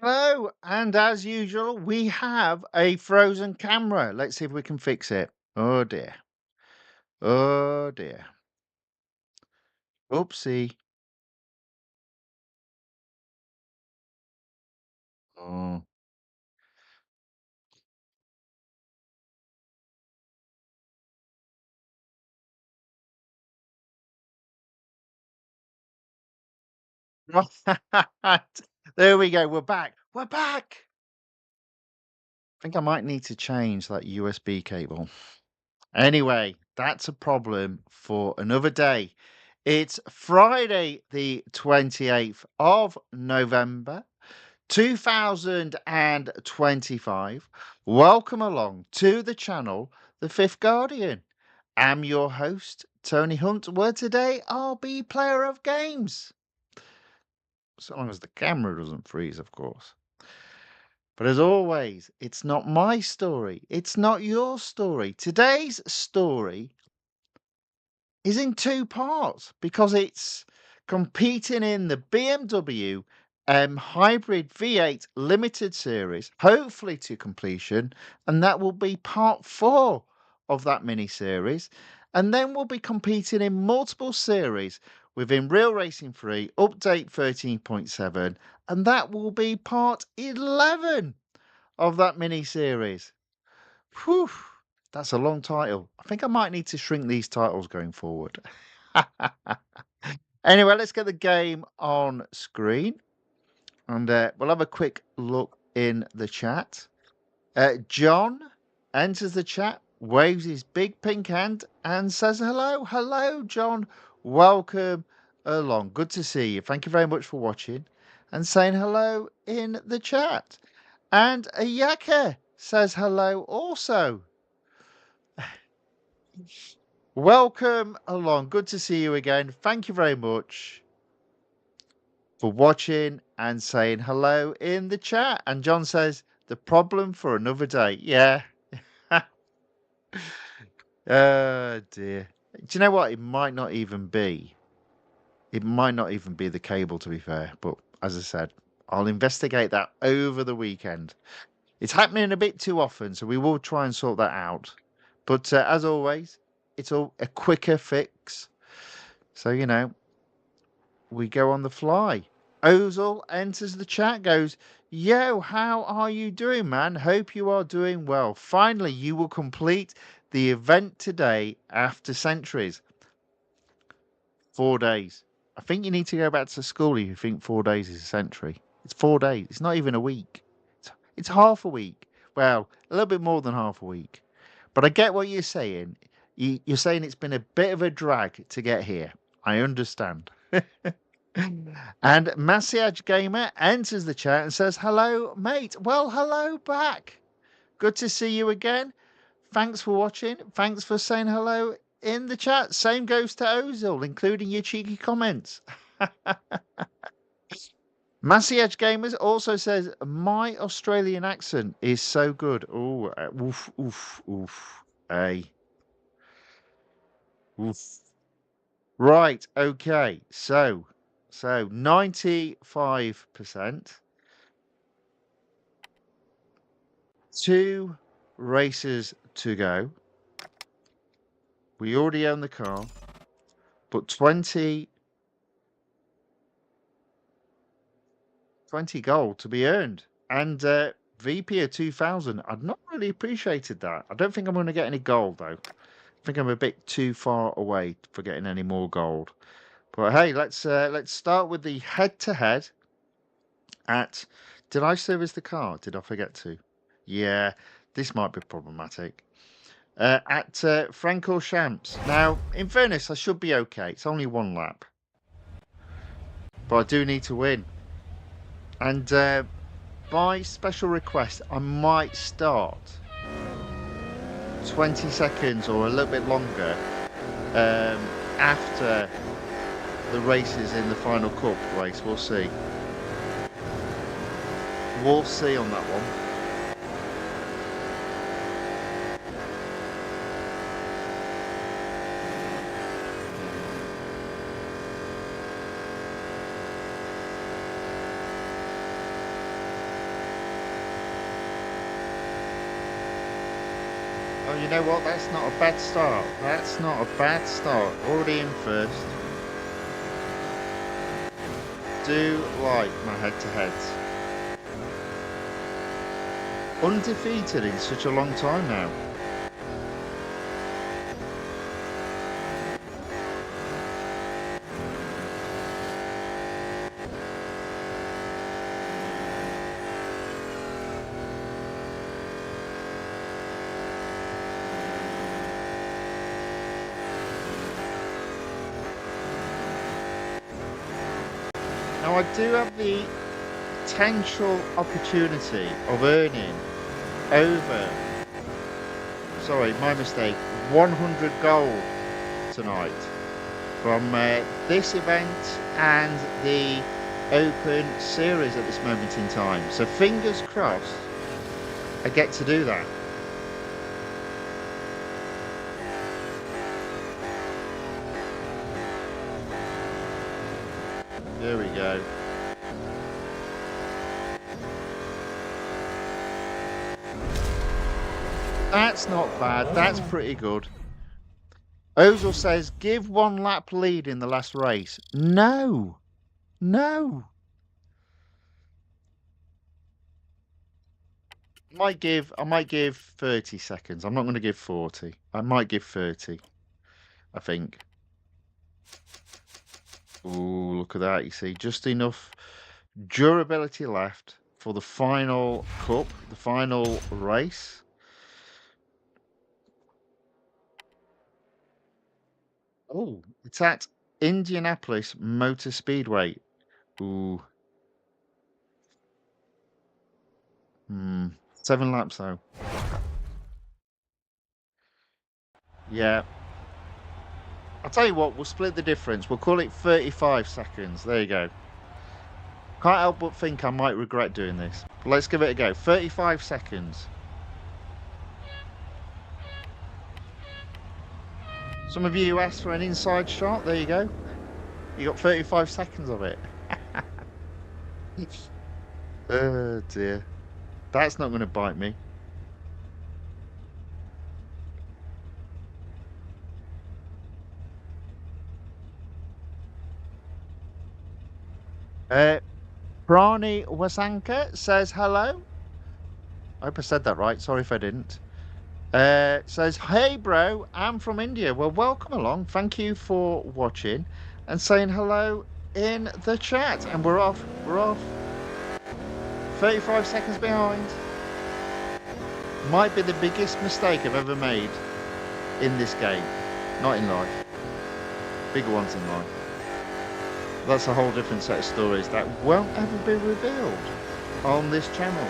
Hello, and as usual, we have a frozen camera. Let's see if we can fix it. Oh dear. Oh dear. Oopsie. Oh. There we go. We're back. We're back. I think I might need to change that USB cable. Anyway, that's a problem for another day. It's Friday, the 28th of November. 2025. Welcome along to the channel, The Fifth Guardian. I'm your host, Tony Hunt, where today I'll be player of games. So long as the camera doesn't freeze, of course. But as always, it's not my story. It's not your story. Today's story is in two parts because it's competing in the BMW Hybrid V8 Limited Series, hopefully to completion, and that will be part four of that mini series. And then we'll be competing in multiple series within Real Racing 3 Update 13.7, and that will be part 11 of that mini series. Whew, that's a long title. I think I might need to shrink these titles going forward. Anyway, let's get the game on screen and we'll have a quick look in the chat. John enters the chat, waves his big pink hand, and says hello. Hello, John. Welcome along. Good to see you. Thank you very much for watching and saying hello in the chat. And Ayaka says hello also. Welcome along. Good to see you again. Thank you very much for watching and saying hello in the chat. And John says, the problem for another day. Yeah. Oh dear. Do you know what? It might not even be. It might not even be the cable, to be fair. But as I said, I'll investigate that over the weekend. It's happening a bit too often, so we will try and sort that out. But as always, it's a quicker fix. So, we go on the fly. Ozil enters the chat, goes, Yo, how are you doing, man? Hope you are doing well. Finally, you will complete the event today after centuries. 4 days. I think you need to go back to school if you think 4 days is a century. It's 4 days. It's not even a week. It's half a week. Well, a little bit more than half a week. But I get what you're saying. You're saying it's been a bit of a drag to get here. I understand. And Massiage Gamer enters the chat and says, Hello, mate. Well, hello back. Good to see you again. Thanks for watching. Thanks for saying hello in the chat. Same goes to Ozil, including your cheeky comments. Massiage Gamers also says, My Australian accent is so good. Oh, oof, oof, oof. Hey. Oof. Right, okay. So 95%. 2 races to go. We already own the car, but 20 gold to be earned. And VP of 2000, I'd not really appreciated that. I don't think I'm going to get any gold, though. I think I'm a bit too far away for getting any more gold. But hey, let's start with the head-to-head at... Did I service the car? Did I forget to? Yeah, this might be problematic. At Francorchamps. Now, in fairness, I should be okay. It's only one lap. But I do need to win. And by special request, I might start 20 seconds or a little bit longer after the races in the final cup race. We'll see. We'll see on that one. Well, you know what? That's not a bad start. That's not a bad start. Already in first. Do like my head-to-heads. Undefeated in such a long time now. Now, I do have the potential opportunity of earning over, sorry, my mistake, 100 gold tonight from this event and the Open Series at this moment in time. So fingers crossed I get to do that. There we go. That's not bad. That's pretty good. Ozil says, give 1 lap lead in the last race. No. No. I might give 30 seconds. I'm not going to give 40. I might give 30, I think. Ooh, look at that. You see, just enough durability left for the final cup, the final race. Oh, it's at Indianapolis Motor Speedway. Ooh. 7 laps though. Yeah. I'll tell you what, we'll split the difference. We'll call it 35 seconds. There you go. Can't help but think I might regret doing this. But let's give it a go. 35 seconds. Some of you asked for an inside shot. There you go. You got 35 seconds of it. Oh dear. That's not going to bite me. Prani Wasanka says hello. I hope I said that right. Sorry if I didn't. Says, hey bro, I'm from India. Well, welcome along. Thank you for watching and saying hello in the chat. And we're off. We're off. 35 seconds behind. Might be the biggest mistake I've ever made in this game. Not in life. Bigger ones in life. That's a whole different set of stories that won't ever be revealed on this channel.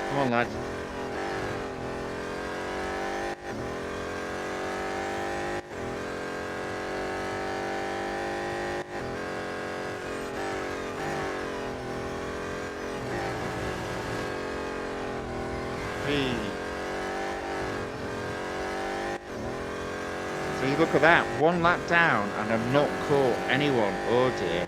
Come on, lad. So you look at that, 1 lap down and I've not caught anyone. Oh dear.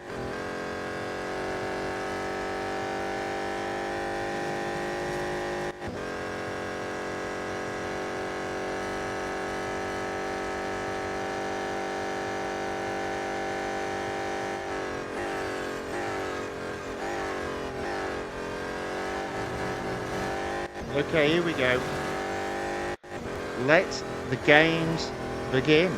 Okay, here we go. Let the games begin.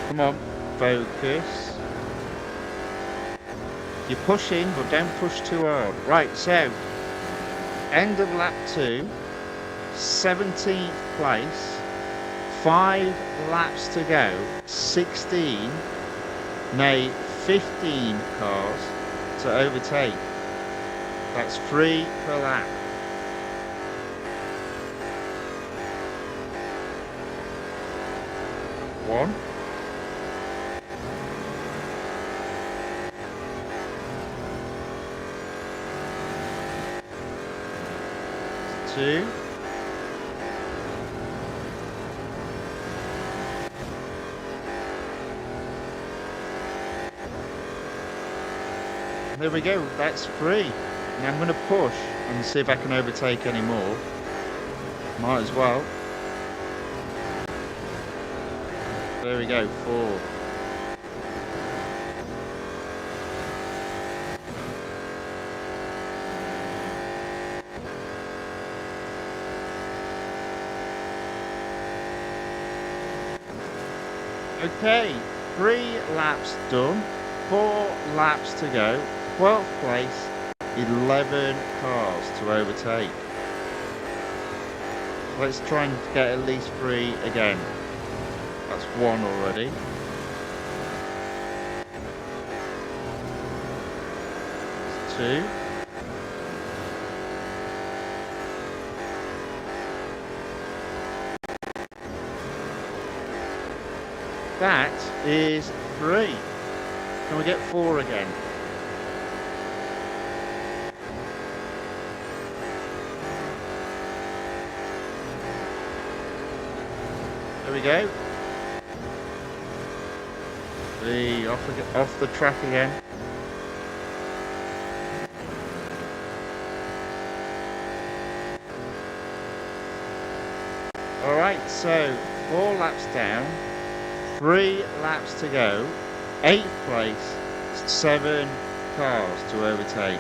Come on, focus. You're pushing, but don't push too hard. Right, so end of lap 2, 17th place, 5 laps to go, 15 cars to overtake. That's 3 per lap. One. Two. There we go, that's 3. Now I'm going to push and see if I can overtake any more. Might as well. There we go, 4. Okay, 3 laps done, 4 laps to go, 12th place, 11 cars to overtake. Let's try and get at least 3 again. That's 1 already. That's 2. That is 3. Can we get 4 again? There we go. 3 off the track again. All right, so 4 laps down. 3 laps to go, 8th place, 7 cars to overtake.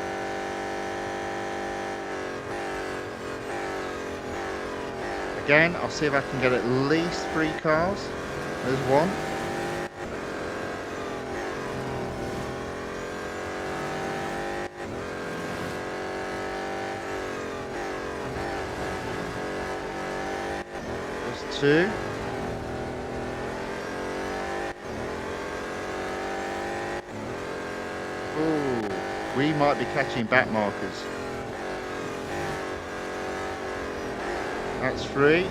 Again, I'll see if I can get at least 3 cars. There's 1. There's 2. We might be catching back markers. That's 3.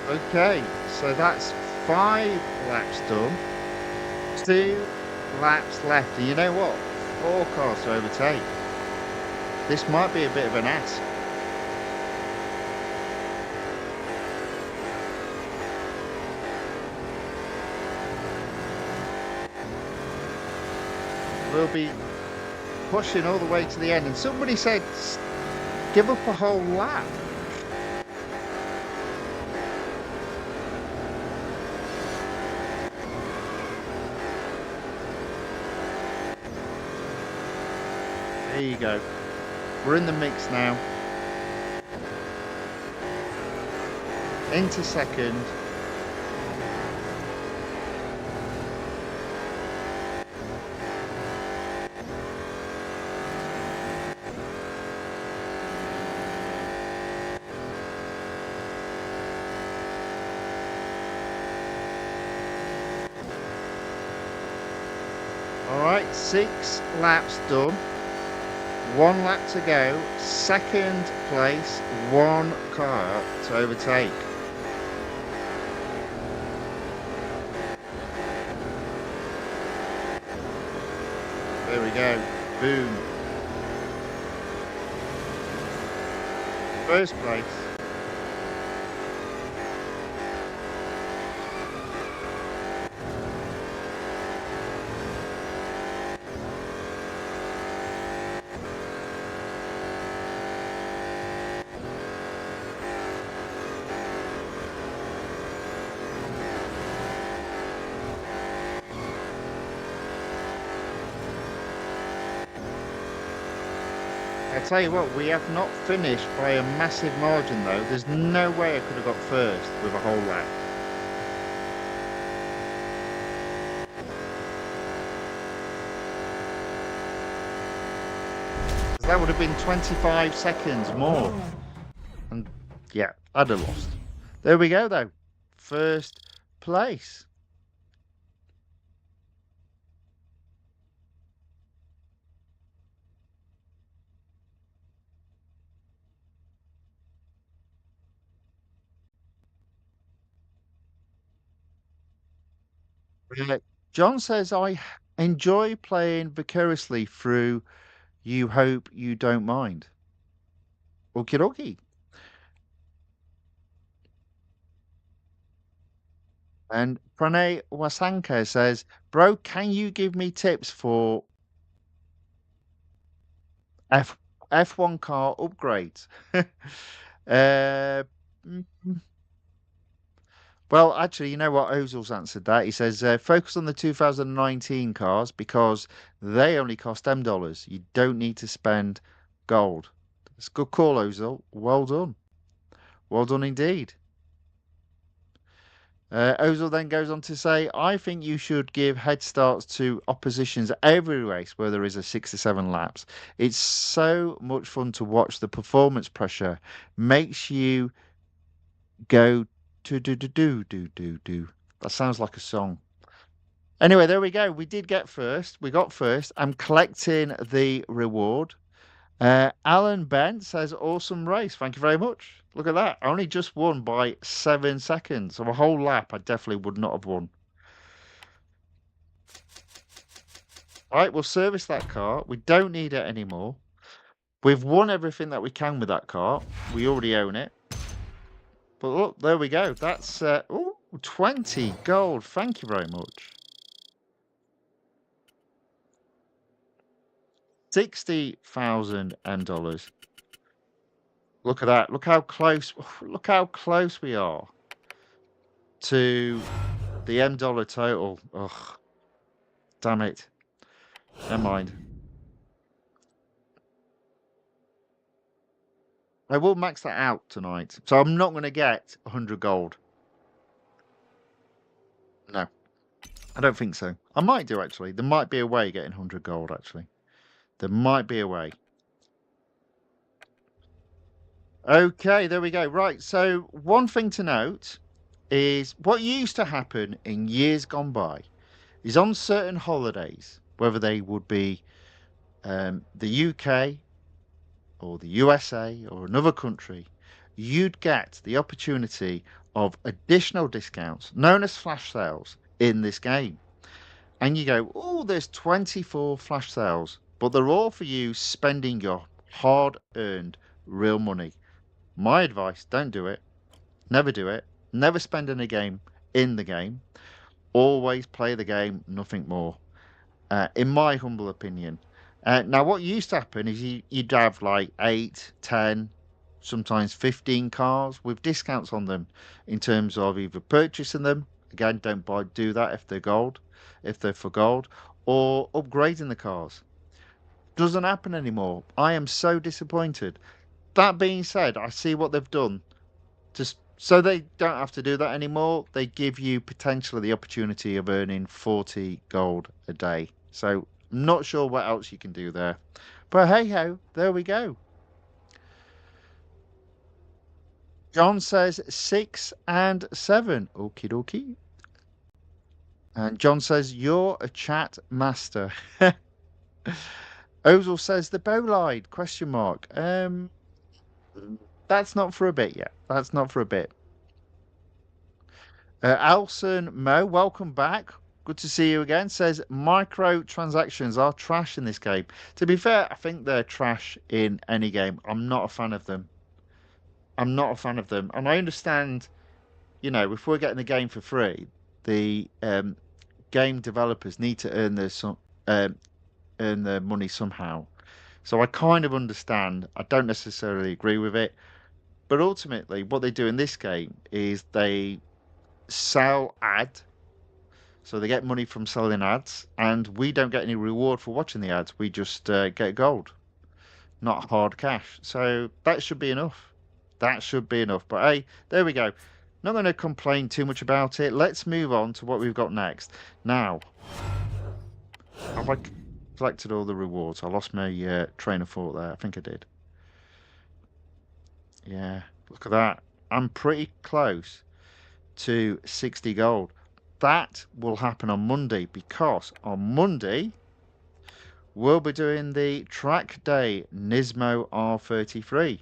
Okay, so that's 5 laps done. 2 laps left. And you know what? 4 cars to overtake. This might be a bit of an ask. We'll be pushing all the way to the end. And somebody said, give up a whole lap. There you go. We're in the mix now. Into second. Alright, 6 laps done. 1 lap to go. 2nd place, 1 car to overtake. There we go. Boom. 1st place. I tell you what, we have not finished by a massive margin though. There's no way I could have got first with a whole lap. That would have been 25 seconds more. And yeah, I'd have lost. There we go, though. First place. John says, I enjoy playing vicariously through You Hope You Don't Mind. Okie dokie. And Pranay Wasanka says, Bro, can you give me tips for F F1 car upgrades? uh, mm, well, actually, you know what? Ozil's answered that. He says, focus on the 2019 cars because they only cost $10. You don't need to spend gold. It's a good call, Ozil. Well done. Well done indeed. Ozil then goes on to say, I think you should give head starts to oppositions every race where there is a 6 to 7 laps. It's so much fun to watch the performance pressure. Makes you go to do. That sounds like a song. Anyway, there we go. We did get first. We got first. I'm collecting the reward. Alan Bent says, awesome race. Thank you very much. Look at that. I only just won by 7 seconds. So a whole lap, I definitely would not have won. All right, we'll service that car. We don't need it anymore. We've won everything that we can with that car. We already own it. But look, there we go. That's 20 gold. Thank you very much. $60,000. Look at that. Look how close. Look how close we are to the M dollar total. Ugh. Damn it. Never mind. I will max that out tonight. So I'm not going to get 100 gold. No. I don't think so. I might do, actually. There might be a way of getting 100 gold, actually. There might be a way. Okay, there we go. Right, so one thing to note is what used to happen in years gone by is on certain holidays, whether they would be the UK or the USA or another country, you'd get the opportunity of additional discounts known as flash sales in this game. And you go, oh, there's 24 flash sales, but they're all for you spending your hard earned real money. My advice, don't do it. Never do it. Never spend any game in the game. Always play the game, nothing more. In my humble opinion. Now, what used to happen is you'd have like 8, 10, sometimes 15 cars with discounts on them in terms of either purchasing them. Again, don't do that if they're for gold, or upgrading the cars. Doesn't happen anymore. I am so disappointed. That being said, I see what they've done. Just so they don't have to do that anymore, they give you potentially the opportunity of earning 40 gold a day. So I'm not sure what else you can do there. But hey ho, there we go. John says 6 and 7. Okie dokie. And John says, you're a chat master. Ozil says the Bolide, question mark. That's not for a bit yet. That's not for a bit. Alson Mo, welcome back. Good to see you again. Says microtransactions are trash in this game. To be fair, I think they're trash in any game. I'm not a fan of them. I'm not a fan of them. And I understand, if we're getting the game for free, the game developers need to earn their money somehow. So I kind of understand. I don't necessarily agree with it. But ultimately, what they do in this game is they sell ads. So they get money from selling ads, and we don't get any reward for watching the ads. We just get gold, not hard cash. So that should be enough. That should be enough. But hey, there we go. Not going to complain too much about it. Let's move on to what we've got next. Now, collected all the rewards. I lost my train of thought there. I think I did. Yeah, look at that. I'm pretty close to 60 gold. That will happen on Monday because on Monday we'll be doing the track day Nismo R33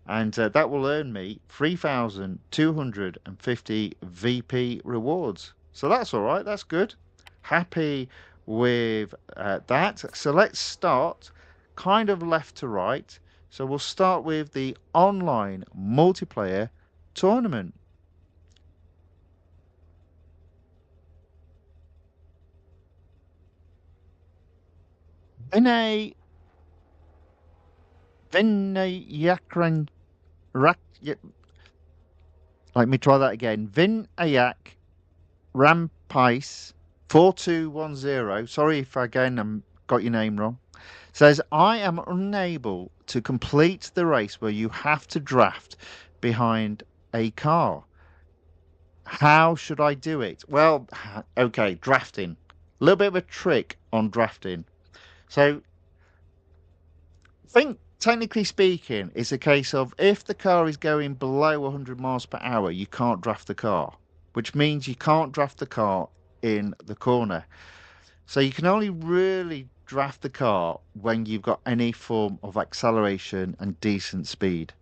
and that will earn me 3,250 VP rewards. So that's all right, that's good. Happy with that. So let's start kind of left to right. So we'll start with the online multiplayer tournament. Vinay Vinayakran Rak let me try that again. Vinayak Rampais 4210. Sorry if again got your name wrong. Says I am unable to complete the race where you have to draft behind a car. How should I do it? Well, okay, drafting. A little bit of a trick on drafting. So I think technically speaking, it's a case of if the car is going below 100 miles per hour, you can't draft the car, which means you can't draft the car in the corner. So you can only really draft the car when you've got any form of acceleration and decent speed.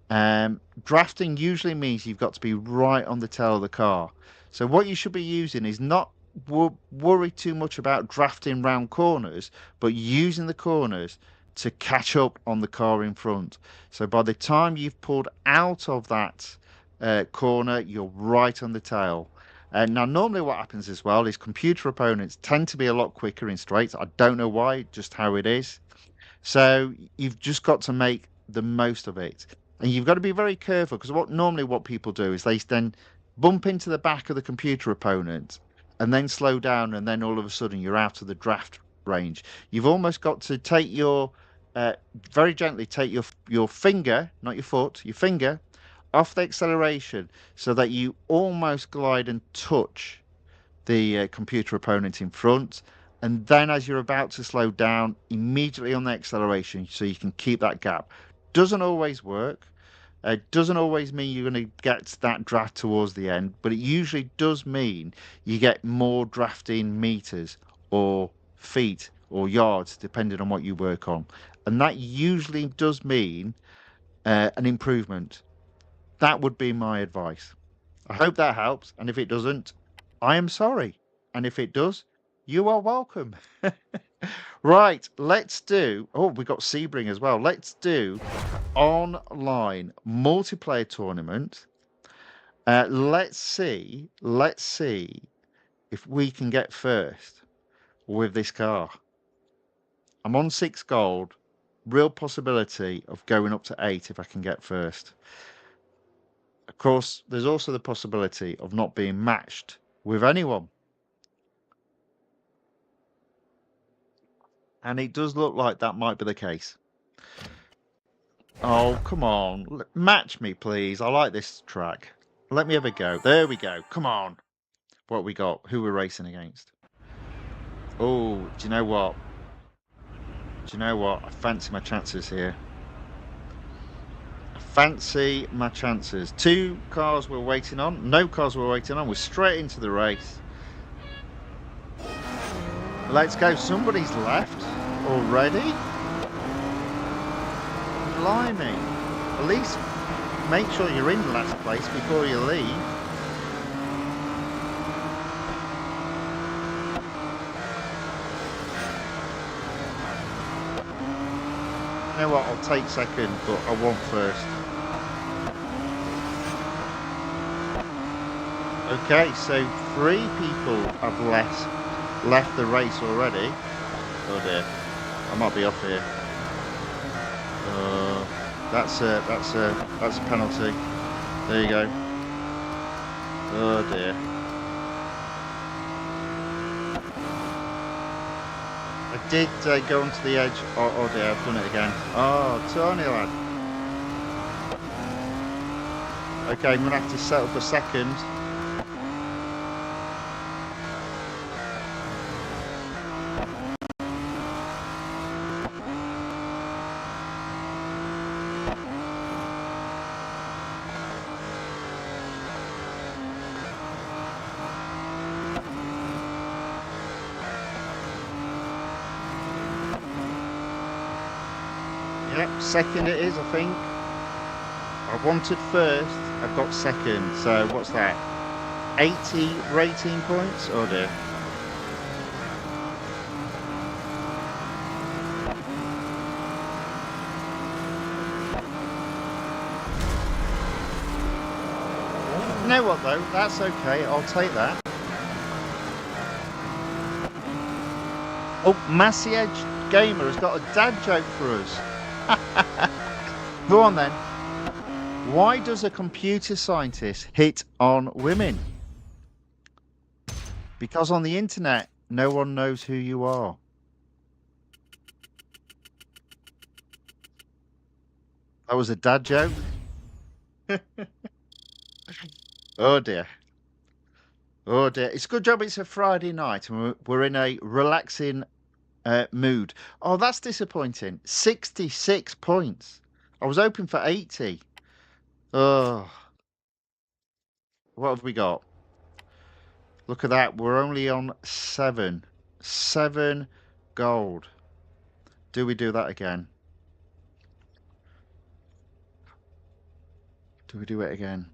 Drafting usually means you've got to be right on the tail of the car. So what you should be using is not worry too much about drafting round corners, but using the corners to catch up on the car in front. So by the time you've pulled out of that corner, you're right on the tail. Now, normally what happens as well is computer opponents tend to be a lot quicker in straights. I don't know why, just how it is. So you've just got to make the most of it. And you've got to be very careful because what people do is they then bump into the back of the computer opponent and then slow down, and then all of a sudden you're out of the draft range. You've almost got to take your very gently take your finger, not your foot, your finger off the acceleration so that you almost glide and touch the computer opponent in front. And then as you're about to slow down, immediately on the acceleration so you can keep that gap. Doesn't always work. Doesn't always mean you're going to get that draft towards the end, but it usually does mean you get more drafting meters or feet or yards, depending on what you work on. And that usually does mean an improvement. That would be my advice. I hope that helps. And if it doesn't, I am sorry. And if it does, you are welcome. Right, let's do. Oh, we got Sebring as well. Let's do online multiplayer tournament. Let's see if we can get first with this car. I'm on 6 gold. Real possibility of going up to 8 if I can get first. Of course, there's also the possibility of not being matched with anyone. And it does look like that might be the case. Oh, come on. Match me, please. I like this track. Let me have a go. There we go. Come on. What we got? Who we're racing against? Oh, do you know what? Do you know what? I fancy my chances here. I fancy my chances. 2 cars we're waiting on. No cars we're waiting on. We're straight into the race. Let's go. Somebody's left already. Blimey. At least make sure you're in last place before you leave. You know what, I'll take second, but I want first. Okay, so 3 people have left the race already. Oh dear, I might be off here. That's a penalty. There you go. Oh dear. I did go onto the edge. Oh dear, I've done it again. Oh, Tony lad. Okay, I'm going to have to settle for second. Yep, second it is, I think. I wanted first, I've got second. So what's that? 80 rating points? Oh dear. You know what though? That's okay. I'll take that. Oh, Massey Edge Gamer has got a dad joke for us. Go on then. Why does a computer scientist hit on women? Because on the internet, no one knows who you are. That was a dad joke. Oh dear. Oh dear. It's a good job it's a Friday night and we're in a relaxing mood. Oh, that's disappointing. 66 points. I was hoping for 80. Oh, what have we got? Look at that. We're only on 7. 7 gold. Do we do that again? Do we do it again?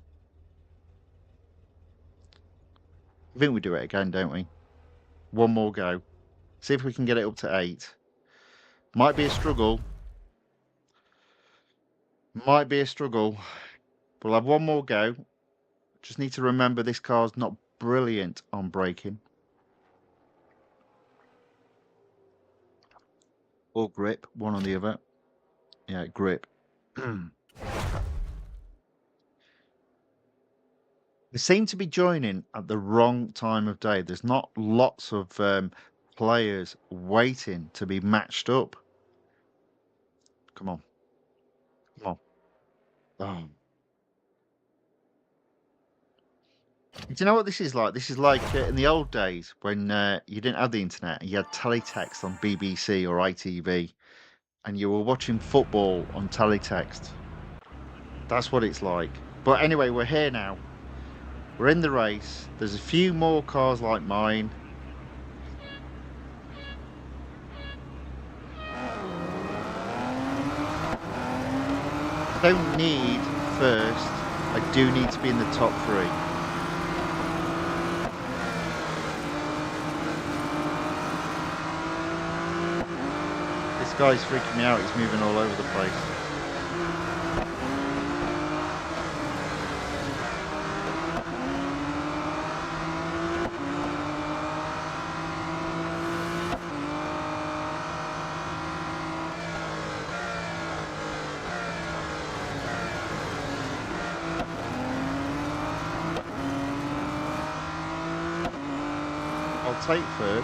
I think we do it again, don't we? One more go. See if we can get it up to 8. Might be a struggle. Might be a struggle. We'll have one more go. Just need to remember this car's not brilliant on braking. Or grip, one or the other. Yeah, grip. They seem to be joining at the wrong time of day. There's not lots of players waiting to be matched up. Come on. Come on. Oh. Do you know what this is like? This is like in the old days when you didn't have the internet and you had teletext on BBC or ITV and you were watching football on teletext. That's what it's like. But anyway, we're here now. We're in the race. There's a few more cars like mine. I don't need first. I do need to be in the top 3. This guy's freaking me out. He's moving all over the place. I'll take third.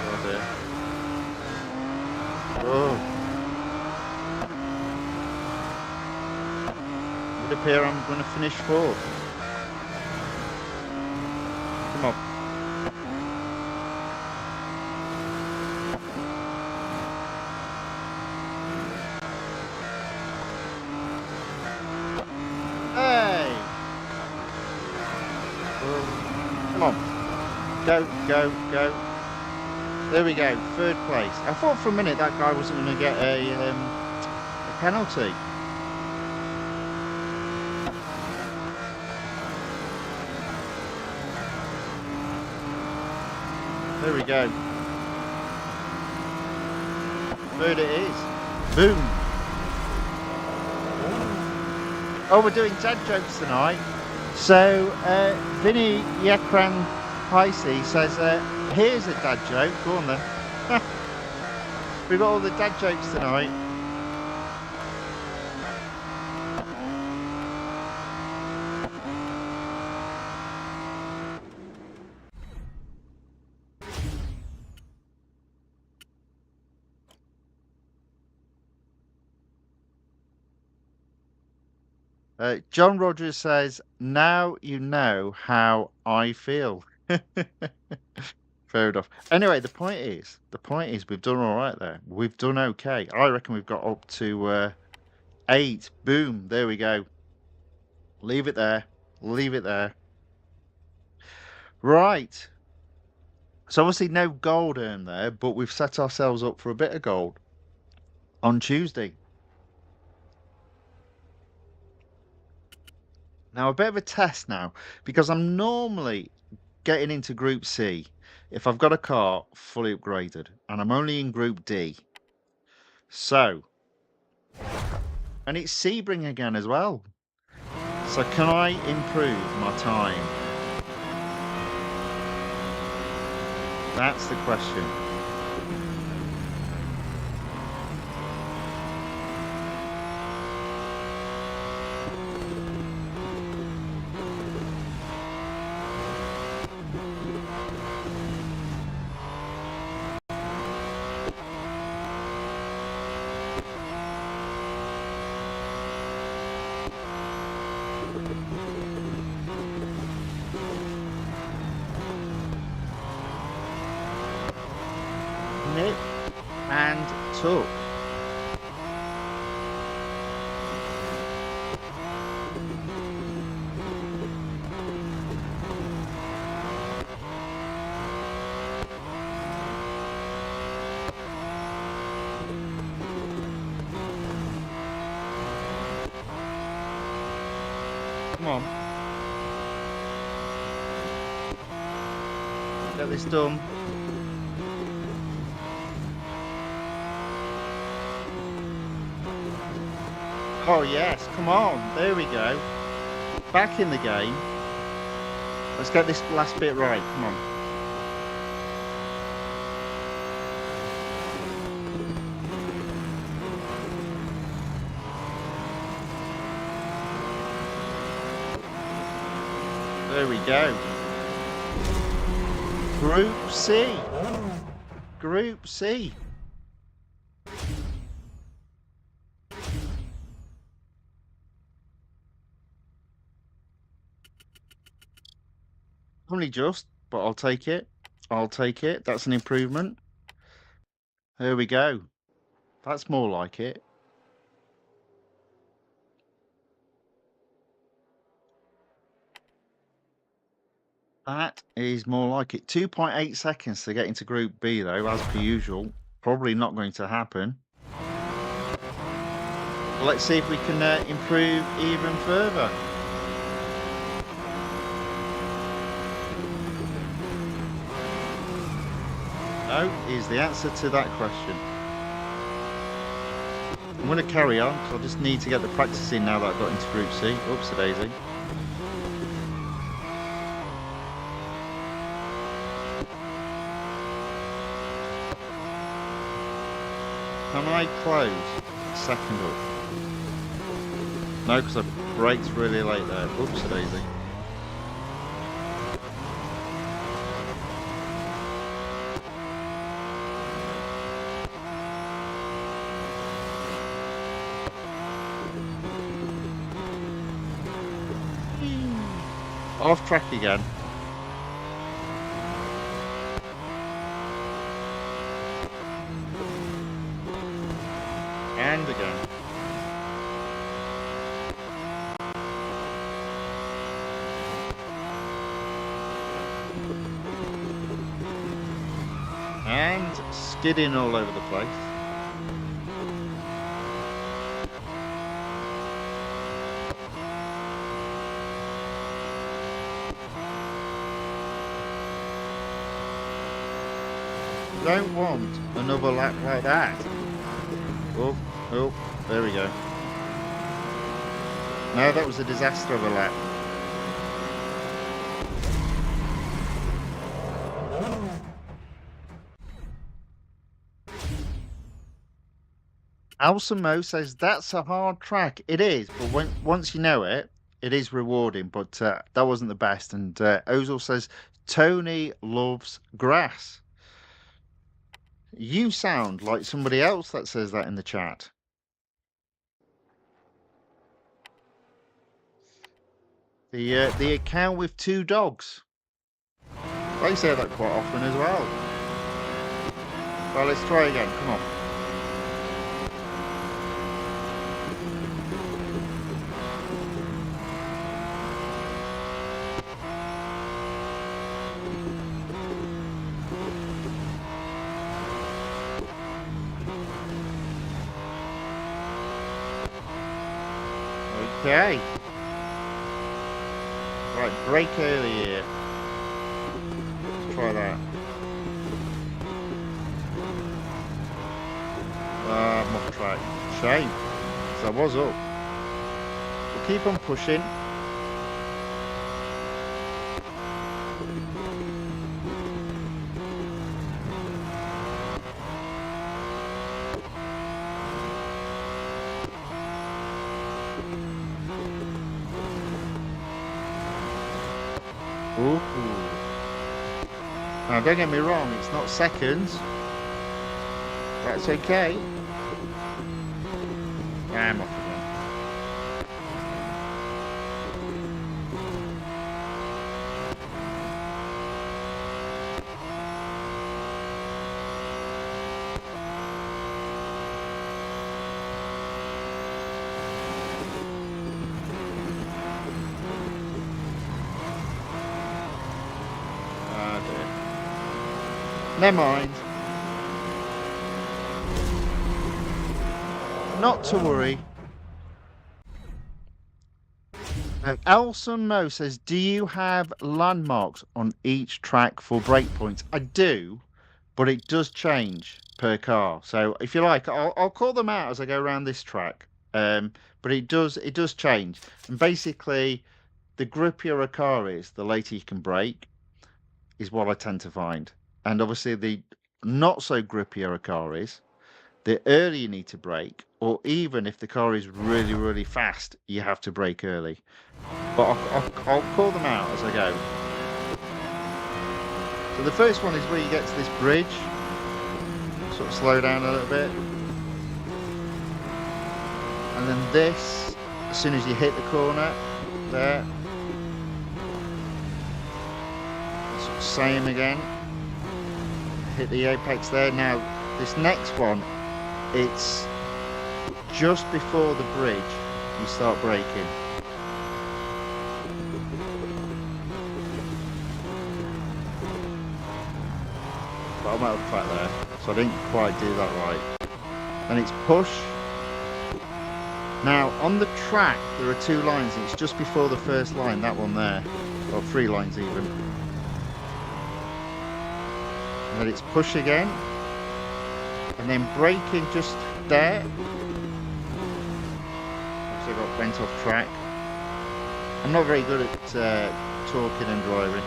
Oh dear. Oh. It would appear I'm going to finish 4th. Come on. Hey! Oh. Come on. Go, go, go. There we go. 3rd place. I thought for a minute that guy wasn't going to get a penalty. There we go. 3rd it is. Boom. Oh, we're doing dad jokes tonight. So, Vinny Yakran Heisey says, here's a dad joke. Go on then. We've got all the dad jokes tonight. John Rogers says, now you know how I feel. Fair enough. Anyway, the point is we've done all right there. We've done okay. I reckon we've got up to 8. Boom. There we go. Leave it there. Leave it there. Right. So obviously no gold earned there, but we've set ourselves up for a bit of gold on Tuesday. Now, a bit of a test now, because I'm normally getting into Group C if I've got a car fully upgraded, and I'm only in Group D. So, and it's Sebring again as well. So can I improve my time? That's the question. Nip and tuck. Come on. Get this done. Oh yes, come on. There we go. Back in the game. Let's get this last bit right. Come on. There we go. Group C. Group C. Only just, but I'll take it. I'll take it. That's an improvement. There we go. That's more like it. That is more like it. 2.8 seconds to get into Group B, though, as per usual. Probably not going to happen. Let's see if we can improve even further. No, is the answer to that question. I'm going to carry on because I just need to get the practice in now that I've got into Group C. Oops, a daisy. Can I close second up? No, because I braked really late there. Oops, a daisy. Off track again. And again. And skidding all over the place. Don't want another lap like that. Oh, oh, there we go. No, that was a disaster of a lap. Alsamo says that's a hard track. It is, but once you know it, it is rewarding. But that wasn't the best. And Ozil says Tony loves grass. You sound like somebody else that says that in the chat. The account with two dogs. They say that quite often as well. Well, let's try again. Come on. Okay. Right, brake early here. Let's try that. I'm off track. Shame. Because I was up. We'll keep on pushing. Ooh. Now, don't get me wrong, it's not seconds. That's okay. I'm off again. Ah, dear. Never mind. Not to worry. Elson Mo says, do you have landmarks on each track for breakpoints? I do, but it does change per car. So if you like, I'll call them out as I go around this track. But it does change. And basically, the grippier a car is, the later you can brake, is what I tend to find. And obviously, the not so grippier a car is, the earlier you need to brake, or even if the car is really, really fast, you have to brake early. But I'll call them out as I go. So the first one is where you get to this bridge. Sort of slow down a little bit. And then this, as soon as you hit the corner, there. Sort of same again. Hit the apex there. Now, this next one, it's just before the bridge, you start braking. But I'm out of track there, so I didn't quite do that right. And it's push. Now, on the track, there are two lines, and it's just before the first line, that one there. Or three lines even. And then it's push again. And then braking just there. So I went off track. I'm not very good at talking and driving.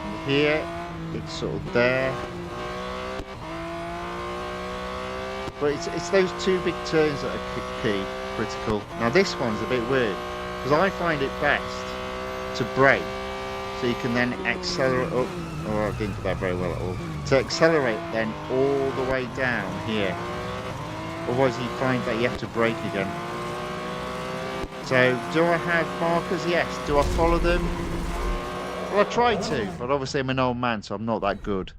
And here, it's sort of there. But it's those two big turns that are key, critical. Now this one's a bit weird, because I find it best to brake, so you can then accelerate up. Oh, I didn't do that very well at all. To accelerate then all the way down here. Otherwise you find that you have to brake again. So, do I have markers? Yes. Do I follow them? Well, I try to, but obviously I'm an old man, so I'm not that good.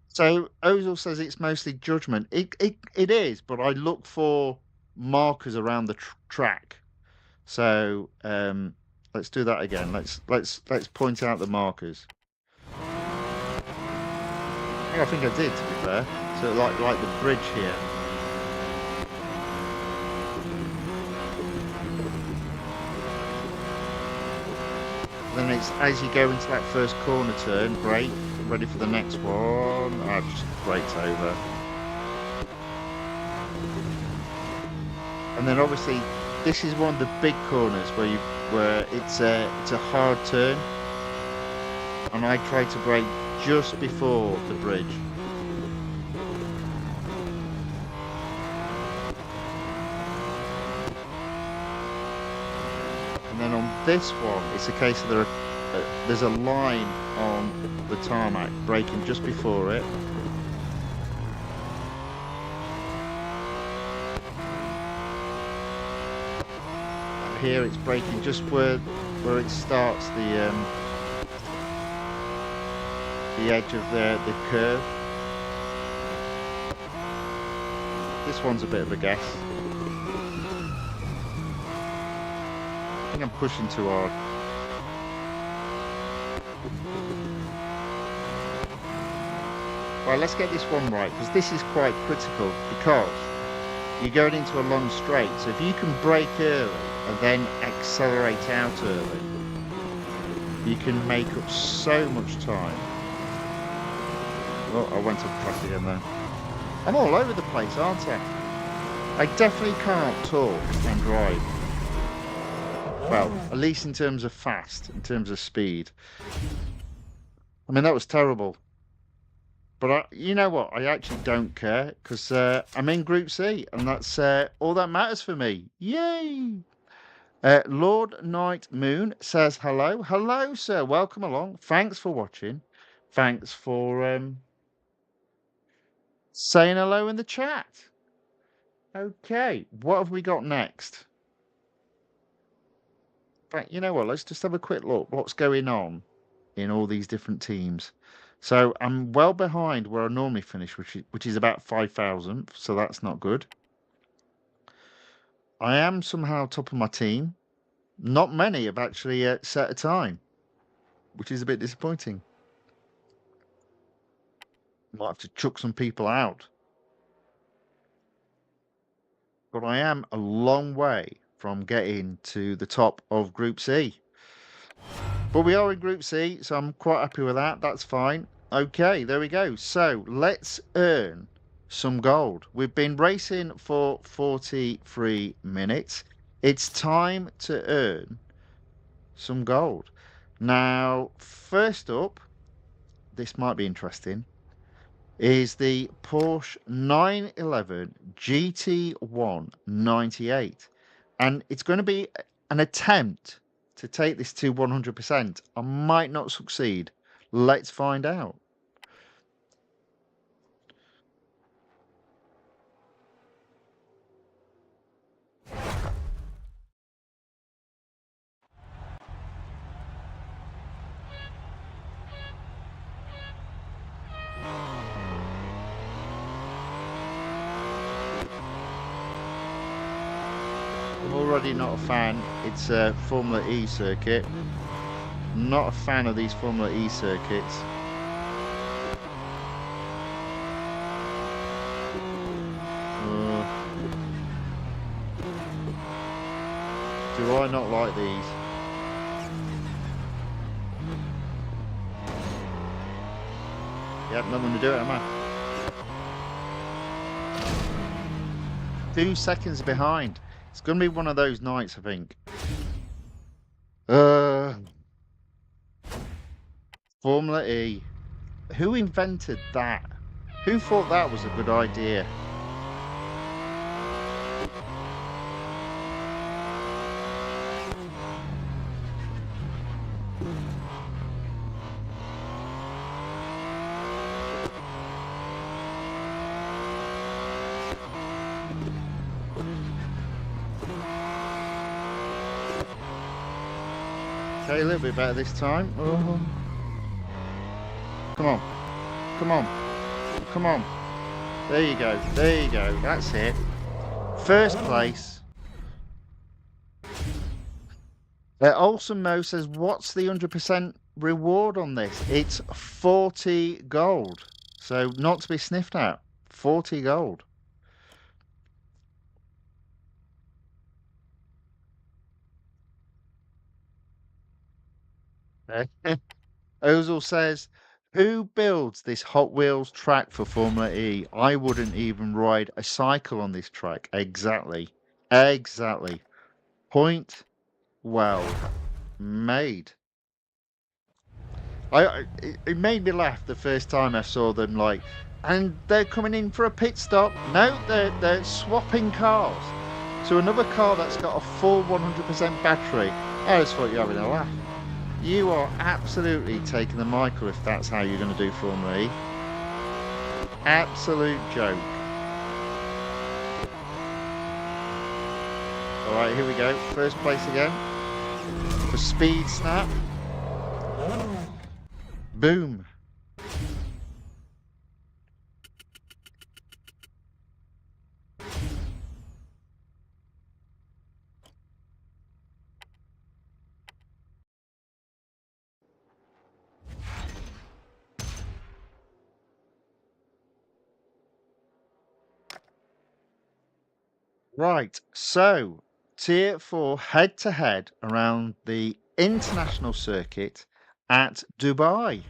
So Ozil says it's mostly judgment. It is, but I look for markers around the track. So let's do that again. Let's point out the markers. I think I did, to be fair. So like the bridge here. Then it's as you go into that first corner turn, brake, ready for the next one. I've just braked over. And then obviously this is one of the big corners where it's a hard turn. And I try to brake just before the bridge. And then on this one, it's a case of there's a line on the tarmac, braking just before it. And here it's braking just where it starts the edge of the curve. This one's a bit of a guess. I think I'm pushing too hard. Right, let's get this one right, because this is quite critical, because you're going into a long straight. So if you can brake early and then accelerate out early, you can make up so much time. Oh, I went off track again there. I'm all over the place, aren't I? I definitely can't talk and drive. Well, at least in terms of fast, in terms of speed. I mean, that was terrible. But you know what? I actually don't care, because I'm in Group C, and that's all that matters for me. Yay! Lord Night Moon says hello. Hello, sir. Welcome along. Thanks for watching. Thanks for saying hello in the chat. Okay, what have we got next? But you know what? Let's just have a quick look. What's going on in all these different teams? So I'm well behind where I normally finish, which is about 5,000. So that's not good. I am somehow top of my team. Not many have actually set a time, which is a bit disappointing. Might have to chuck some people out. But I am a long way from getting to the top of Group C. But we are in Group C, so I'm quite happy with that. That's fine. Okay, there we go. So let's earn some gold. We've been racing for 43 minutes. It's time to earn some gold. Now, first up, this might be interesting, is the Porsche 911 GT1 98. And it's going to be an attempt to take this to 100%. I might not succeed. Let's find out. I'm already not a fan. It's a Formula E circuit. Not a fan of these Formula E circuits. Do I not like these? Yep, nothing to do it, am I? 2 seconds behind. It's going to be one of those nights, I think. Formula E. Who invented that? Who thought that was a good idea? Okay, a little bit better this time. Oh. Come on. Come on. Come on. There you go. There you go. That's it. First place. Olsen Mo says, what's the 100% reward on this? It's 40 gold. So not to be sniffed at. 40 gold. Ozil says, who builds this Hot Wheels track for Formula E? I wouldn't even ride a cycle on this track. Exactly. Exactly. Point well made. It made me laugh the first time I saw them, like, and they're coming in for a pit stop. No, they're swapping cars to another car that's got a full 100% battery. I just thought you were having a laugh. You are absolutely taking the Michael if that's how you're going to do Formula E. Absolute joke. Alright, here we go. First place again. For Speed Snap. Boom. Right, so Tier 4 head-to-head around the international circuit at Dubai.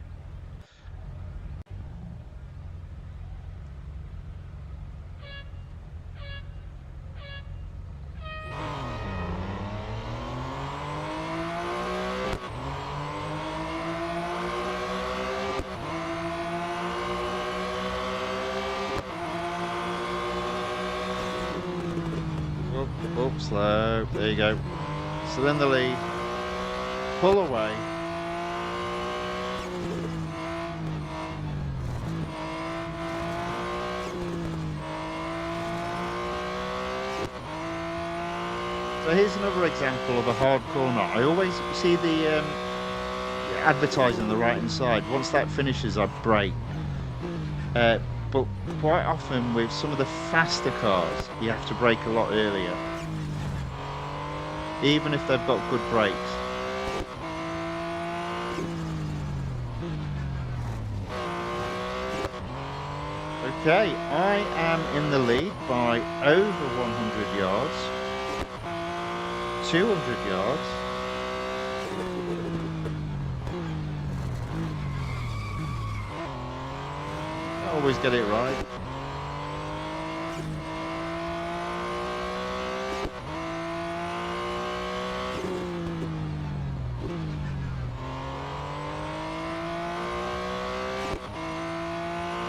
Up, slow. There you go. Still in the lead. Pull away. So here's another example of a hard corner. I always see the advertising on the right hand side. Once that finishes, I brake. But quite often with some of the faster cars, you have to brake a lot earlier, even if they've got good brakes. Okay, I am in the lead by over 100 yards, 200 yards. I always get it right.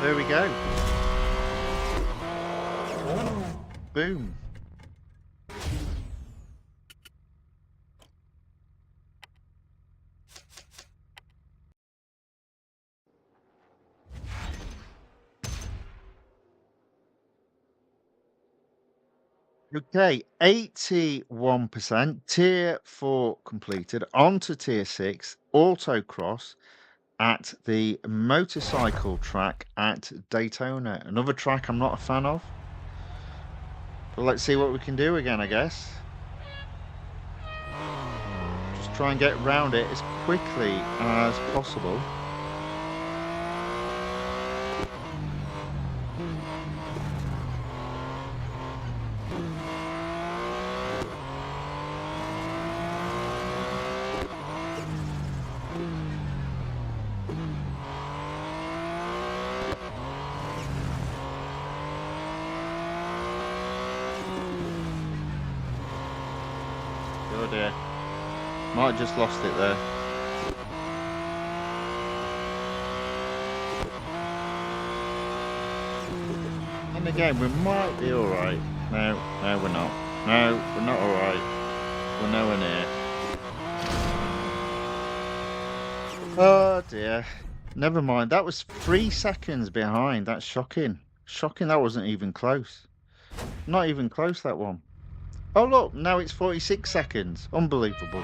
There we go. Boom. Okay, 81%, Tier 4 completed, on to Tier 6, autocross at the motorcycle track at Daytona. Another track I'm not a fan of. But let's see what we can do again, I guess. Just try and get round it as quickly as possible. Oh dear. Might have just lost it there. And again, we might be alright. No, we're not. No, we're not alright. We're nowhere near. Oh dear. Never mind. That was 3 seconds behind. That's shocking. Shocking that wasn't even close. Not even close, that one. Oh look, now it's 46 seconds. Unbelievable.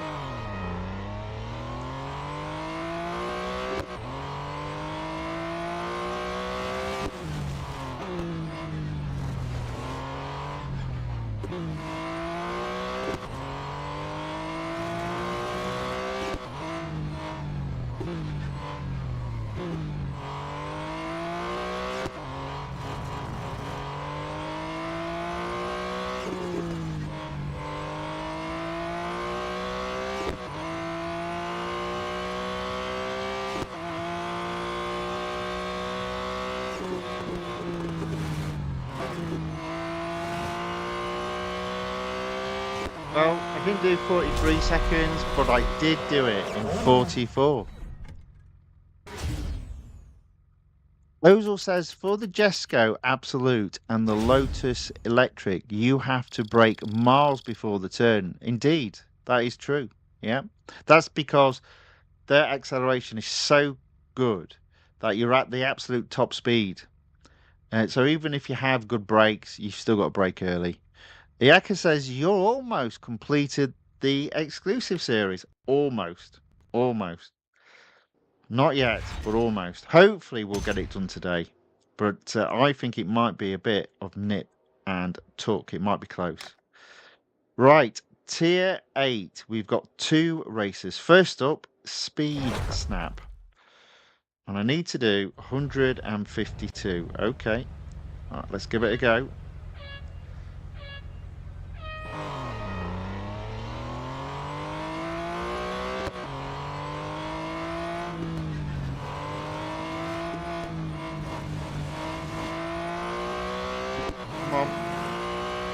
Well, I didn't do 43 seconds, but I did do it in 44. Ozil says, for the Jesco Absolute and the Lotus Electric, you have to brake miles before the turn. Indeed, that is true. Yeah. That's because their acceleration is so good that you're at the absolute top speed. So even if you have good brakes, you've still got to brake early. Iaka says you're almost completed the exclusive series. Almost. Almost. Not yet, but almost. Hopefully we'll get it done today. But I think it might be a bit of nip and tuck. It might be close. Right. Tier 8. We've got 2 races. First up, Speed Snap. And I need to do 152. Okay. All right, let's give it a go.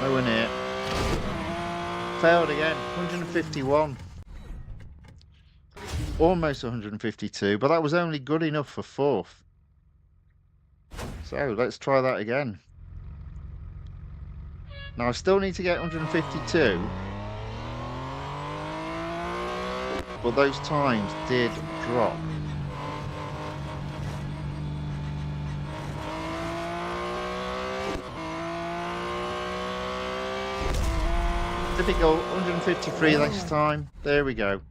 Nowhere near. Failed again. 151. Almost 152, but that was only good enough for 4th. So let's try that again. Now I still need to get 152, but those times did drop. Difficult. 153 this time. There we go.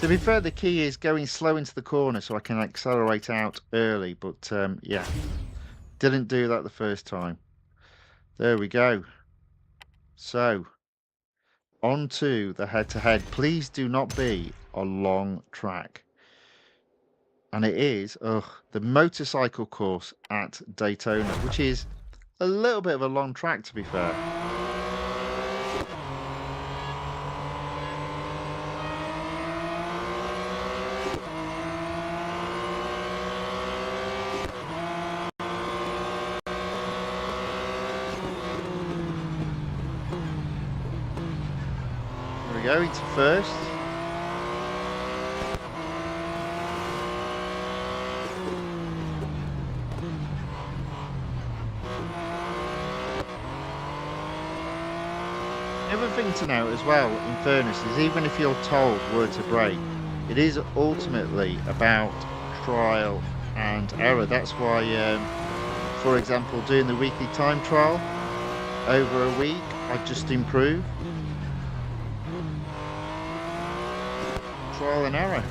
To be fair, the key is going slow into the corner so I can accelerate out early, but yeah, didn't do that the first time. There we go. So, on to the head-to-head. Please do not be a long track. And it is the motorcycle course at Daytona, which is a little bit of a long track, to be fair. There we go, into first. Another thing to note as well, in fairness, is even if you're told where to brake, it is ultimately about trial and error. That's why, for example, doing the weekly time trial over a week, I just improve. Trial and error.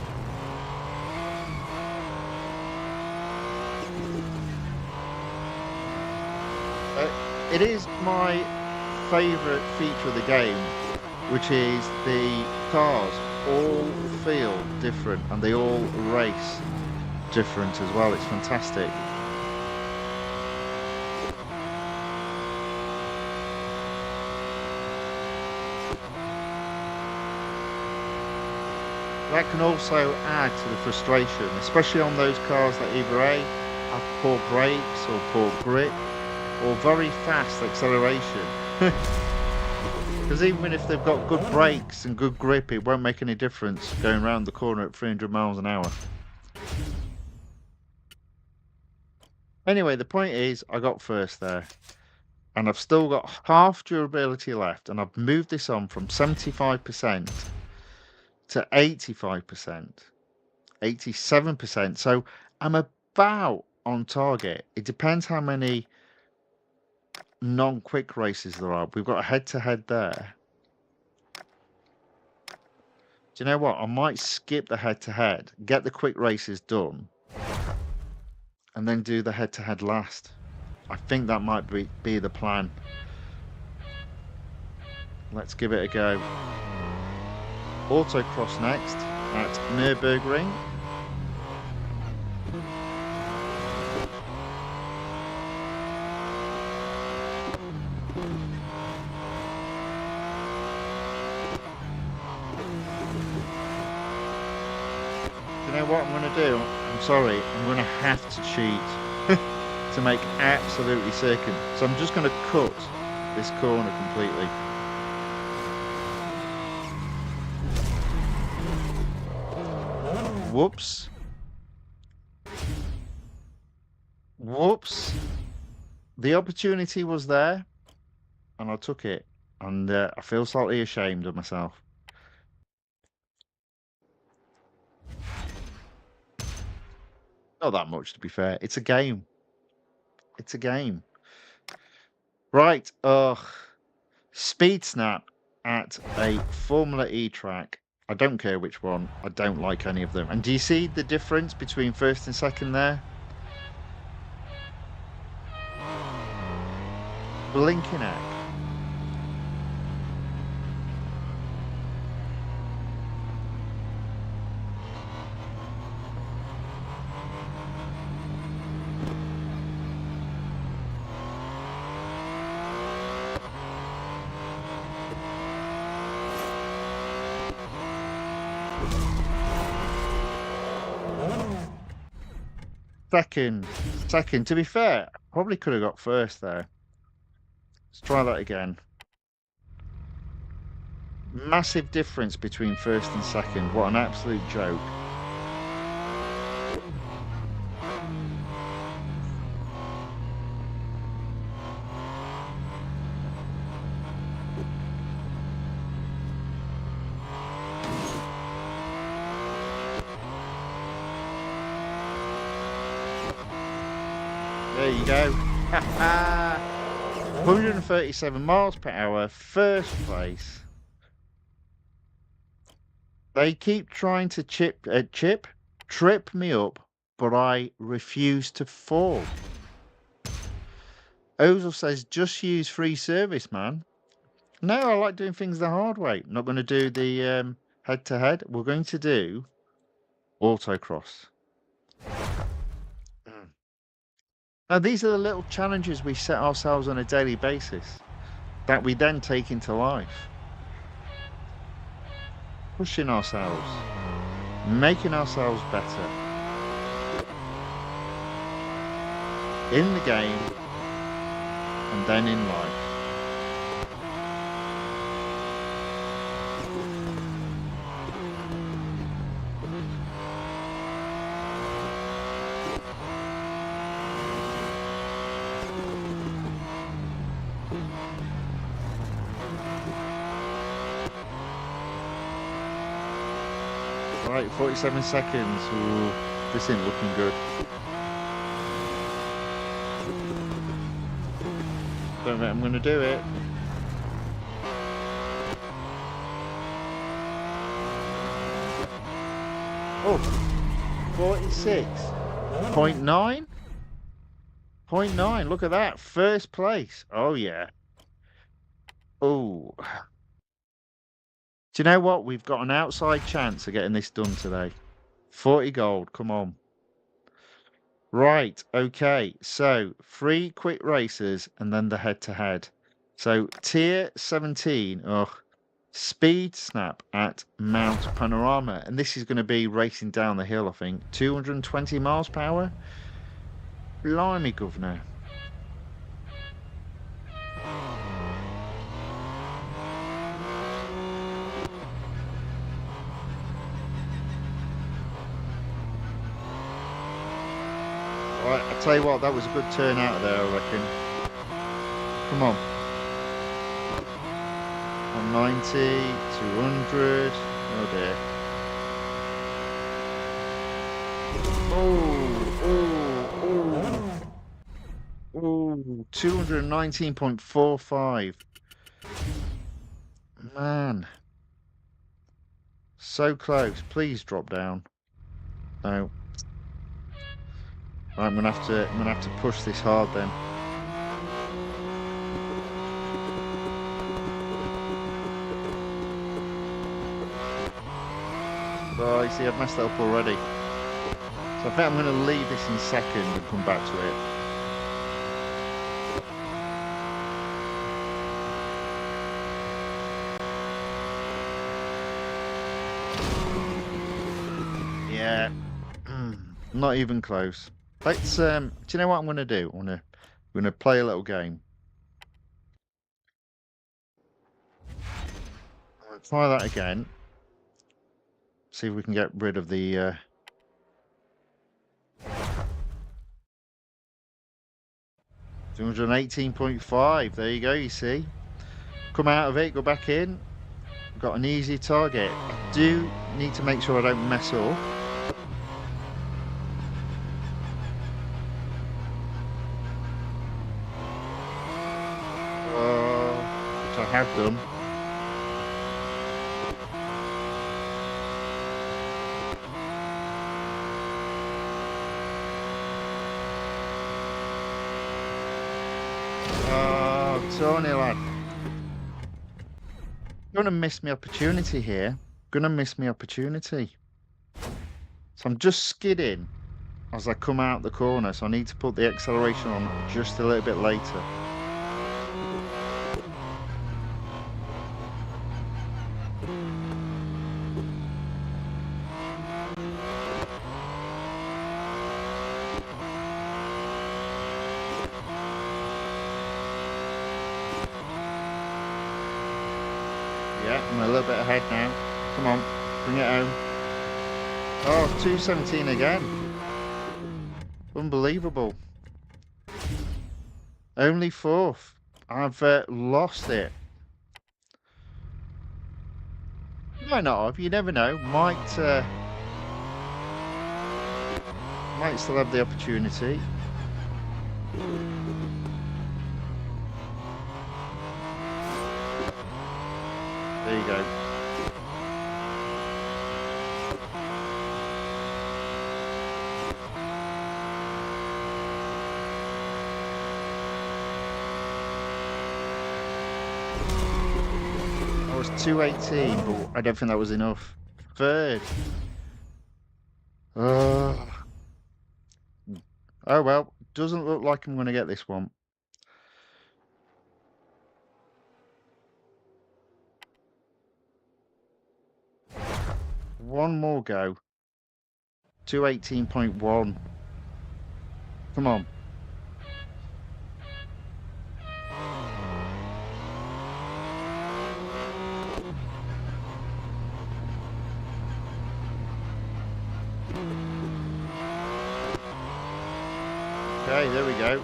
It is my favourite feature of the game, which is the cars all feel different and they all race different as well. It's fantastic. That can also add to the frustration, especially on those cars that either A, have poor brakes or poor grip or very fast acceleration. Because even if they've got good brakes and good grip, it won't make any difference going around the corner at 300 miles an hour. Anyway, the point is, I got first there. And I've still got half durability left, and I've moved this on from 75% to 85%, 87%. So I'm about on target. It depends how many non-quick races there are. We've got a head-to-head there. Do you know what? I might skip the head-to-head, get the quick races done, and then do the head-to-head last. I think that might be the plan. Let's give it a go. Autocross next at Nürburgring. You know what I'm going to do? I'm sorry, I'm going to have to cheat to make absolutely certain. So I'm just going to cut this corner completely. Whoops. Whoops. The opportunity was there, and I took it, and I feel slightly ashamed of myself. Not that much, to be fair. It's a game. It's a game. Right. Speed snap at a Formula E track. I don't care which one. I don't like any of them. And do you see the difference between first and second there? Blinking egg. Second. To be fair, probably could have got first there. Let's try that again. Massive difference between first and second. What an absolute joke. There you go. 137 miles per hour, first place. They keep trying to trip me up, but I refuse to fall. Ozil says, just use free service, man. No, I like doing things the hard way. Not going to do the head-to-head. We're going to do autocross. Now, these are the little challenges we set ourselves on a daily basis that we then take into life. Pushing ourselves, making ourselves better in the game and then in life. Right, 47 seconds. Ooh, this ain't looking good. Don't think I'm going to do it. Oh, 46.9? 0.9, look at that. First place. Oh, yeah. Oh. Do you know what? We've got an outside chance of getting this done today. 40 gold, come on. Right, okay. So, 3 quick races and then the head-to-head. So, tier 17, speed snap at Mount Panorama. And this is going to be racing down the hill, I think. 220 miles per hour. Blimey, governor. Right, I'll tell you what, that was a good turn out of there, I reckon. Come on. 190, 200. Oh dear. Oh, 219.45. Man. So close. Please drop down. No. Right, I'm gonna have to push this hard then. Oh, you see, I've messed that up already. So I think I'm gonna leave this in second and come back to it. Yeah. Not even close. Let's do you know what I'm gonna do? I'm gonna play a little game. Try that again. See if we can get rid of the 218.5. There you go, you see. Come out of it, go back in. Got an easy target. I do need to make sure I don't mess up. Which I have done. Oh, Tony, lad. Gonna miss my opportunity here. Gonna miss my opportunity. So I'm just skidding as I come out the corner, so I need to put the acceleration on just a little bit later. a little bit ahead now. Come on, bring it home. Oh, 217 again. Unbelievable. Only fourth. I've lost it. Might not have. You never know. Might still have the opportunity. There you go. I was 218, but I don't think that was enough. Third. Oh well, doesn't look like I'm going to get this one. One more go. 218.1. Come on. Okay, there we go.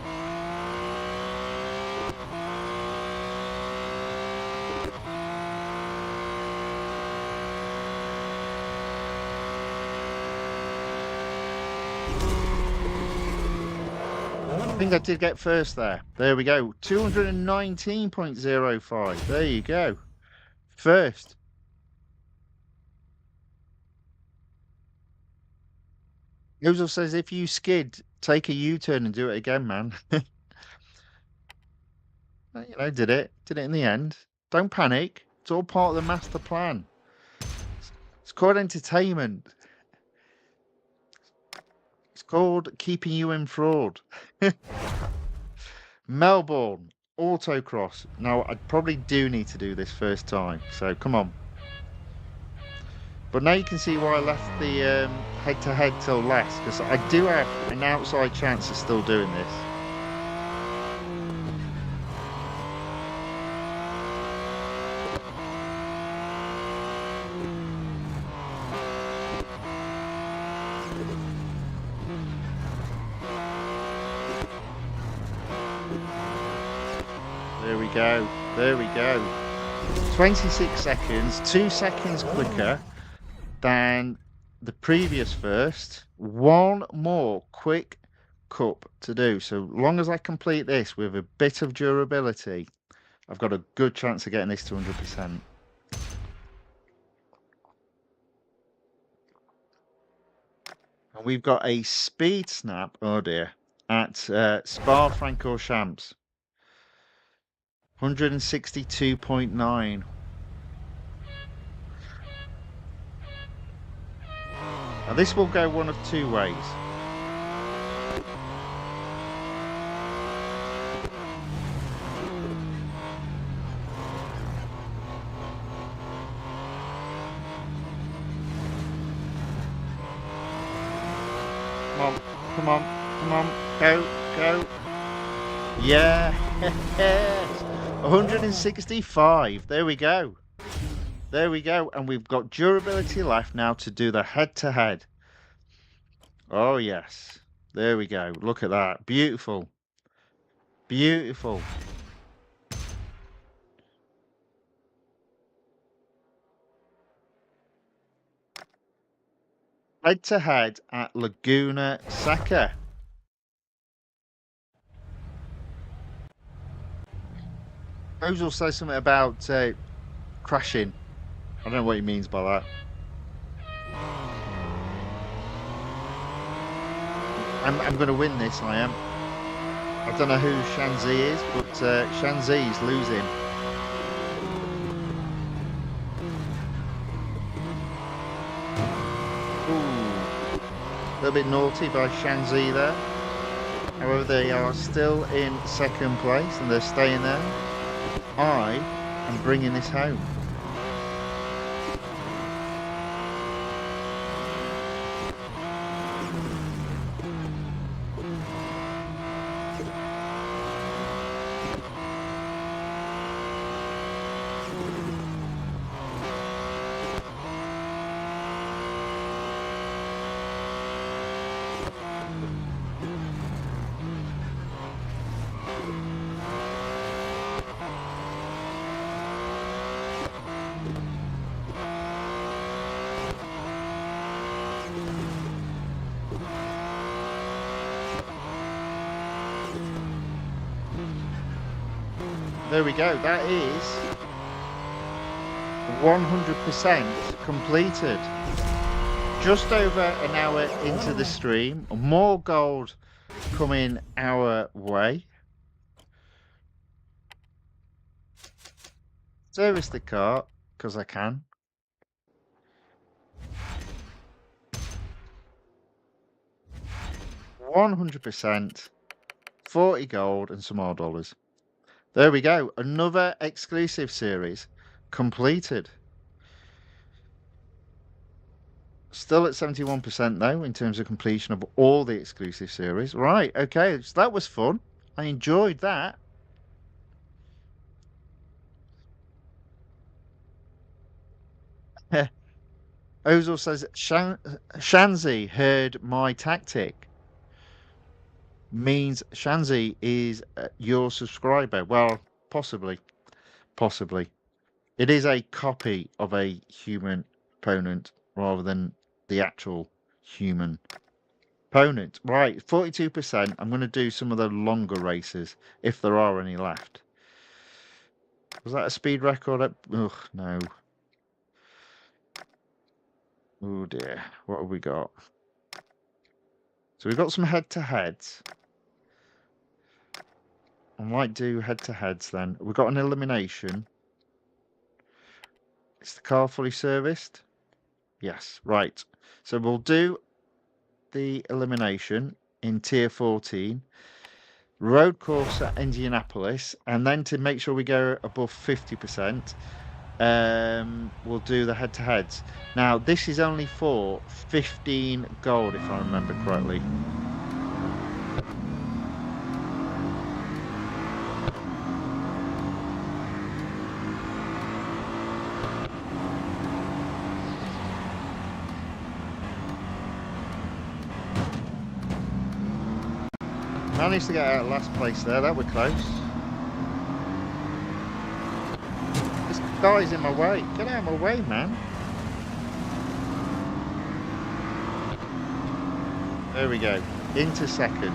I think I did get first there. There we go. 219.05. There you go. First. Ozil says if you skid, take a U-turn and do it again, man. You know, did it. Did it in the end. Don't panic. It's all part of the master plan. It's called entertainment. It's called keeping you in fraud. Melbourne, autocross. Now, I probably do need to do this first time, so come on. But now you can see why I left the head-to-head till last, because I do have an outside chance of still doing this. There we go. There we go. 26 seconds, 2 seconds quicker than the previous first. One more quick cup to do. So long as I complete this with a bit of durability, I've got a good chance of getting this to 100%. And we've got a speed snap, oh dear, at Spa-Francorchamps. 162.9. Now this will go one of two ways. Come on, come on, come on, go, go. Yeah, 165. There we go. There we go. And we've got durability left now to do the head-to-head. Oh, yes. There we go. Look at that. Beautiful. Beautiful. Head-to-head at Laguna Seca. Ozil says something about crashing. I don't know what he means by that. I'm going to win this, I am. I don't know who Shanzi is, but Shanzi's losing. Ooh, a little bit naughty by Shanzi there. However, they are still in second place and they're staying there. I am bringing this home. There we go. That is 100% completed. Just over an hour into the stream. More gold coming our way. Service the car, because I can. $100%, 40 gold and some more dollars. There we go. Another exclusive series completed. Still at 71% though, in terms of completion of all the exclusive series. Right, okay, so that was fun. I enjoyed that. Ozil says, Shanzi heard my tactic. Means Shanzi is your subscriber. Well, possibly. Possibly. It is a copy of a human opponent rather than the actual human opponent. Right, 42%. I'm going to do some of the longer races, if there are any left. Was that a speed record? Ugh, no. Oh dear. What have we got? So we've got some head-to-heads. I might do head-to-heads then. We've got an elimination. Is the car fully serviced? Yes, right. So we'll do the elimination in Tier 14. Road course at Indianapolis. And then to make sure we go above 50%, we'll do the head-to-heads. Now, this is only for 15 gold, if I remember correctly. Managed to get out of last place there. That were close. This guy's in my way. Get out of my way, man. There we go. Into second.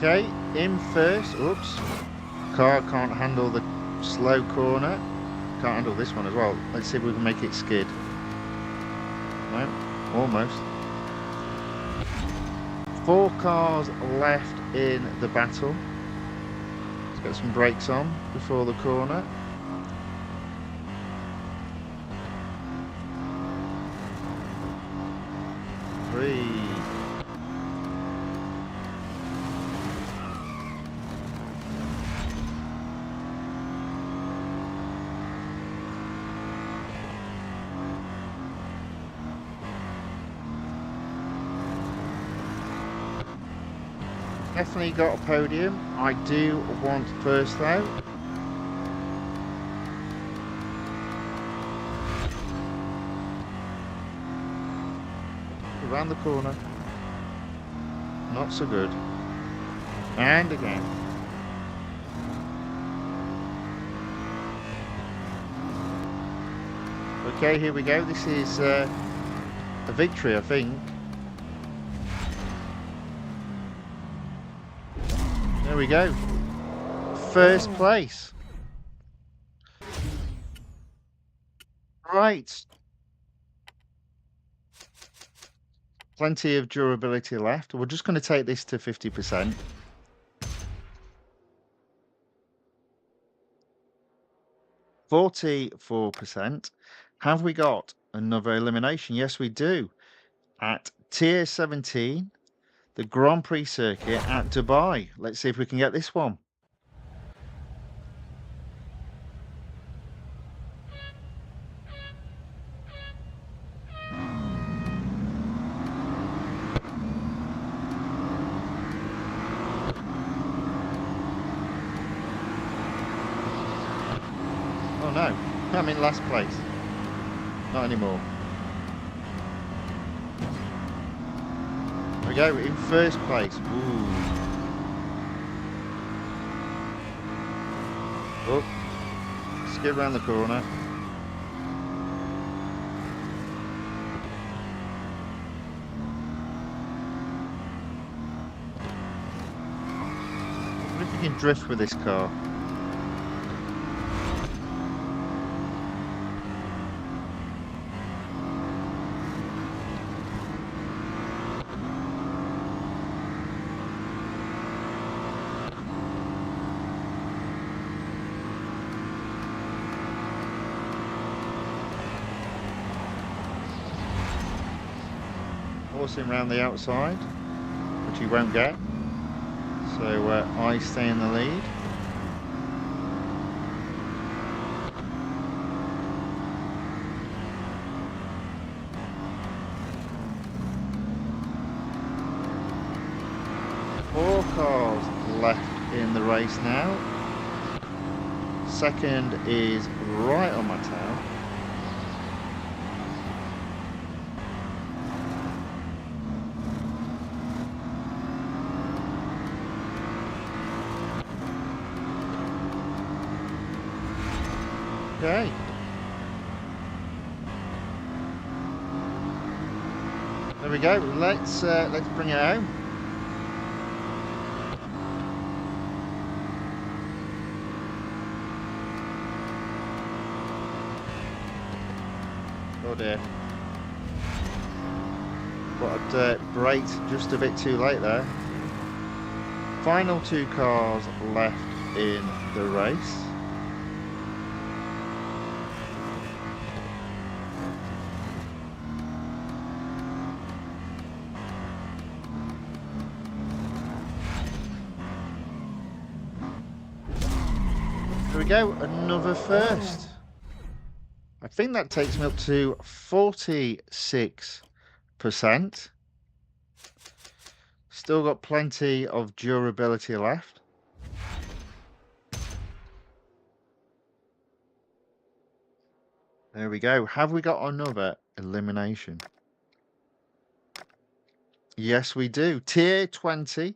Okay, in first. Oops. Car can't handle the slow corner. Can't handle this one as well. Let's see if we can make it skid. No, almost. 4 cars left in the battle. Let's get some brakes on before the corner. Three. Definitely got a podium. I do want first though. Around the corner. Not so good. And again. Okay, here we go. This is a victory, I think. There we go. First place. Right. Plenty of durability left. We're just going to take this to 50%. %. Have we got another elimination? Yes, we do. At Tier 17. The Grand Prix circuit at Dubai. Let's see if we can get this one. I'm in last place. Not anymore. There we go, in first place. Ooh. Oh, skid around the corner. I wonder if you can drift with this car. Forcing around the outside, which he won't get. So I stay in the lead. Four cars left in the race now. Second is right on my tail. Okay. There we go. Let's bring it home. Oh dear. But I'd braked just a bit too late there. Final two cars left in the race. There we go, another first. I think that takes me up to 46%. Still got plenty of durability left. There we go. Have we got another elimination? Yes, we do. Tier 20.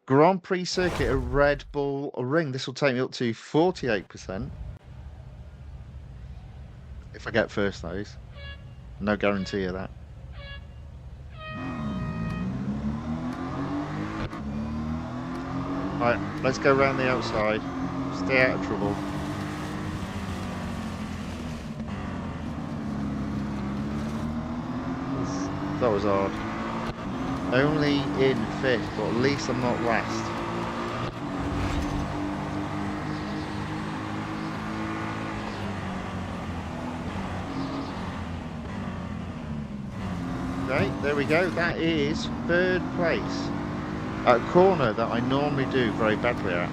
Grand Prix circuit, a Red Bull Ring. This will take me up to 48%. If I get first, that is. No guarantee of that. Right, let's go around the outside. Stay out of trouble. That was hard. Only in fifth, but at least I'm not last. Okay, there we go. That is third place. At a corner that I normally do very badly at.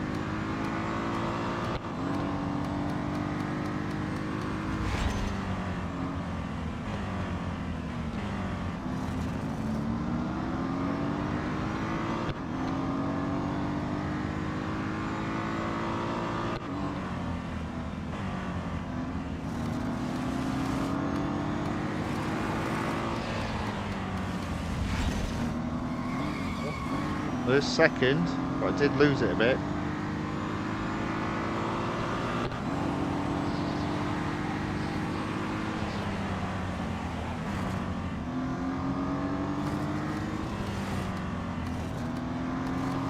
There's second, but I did lose it a bit.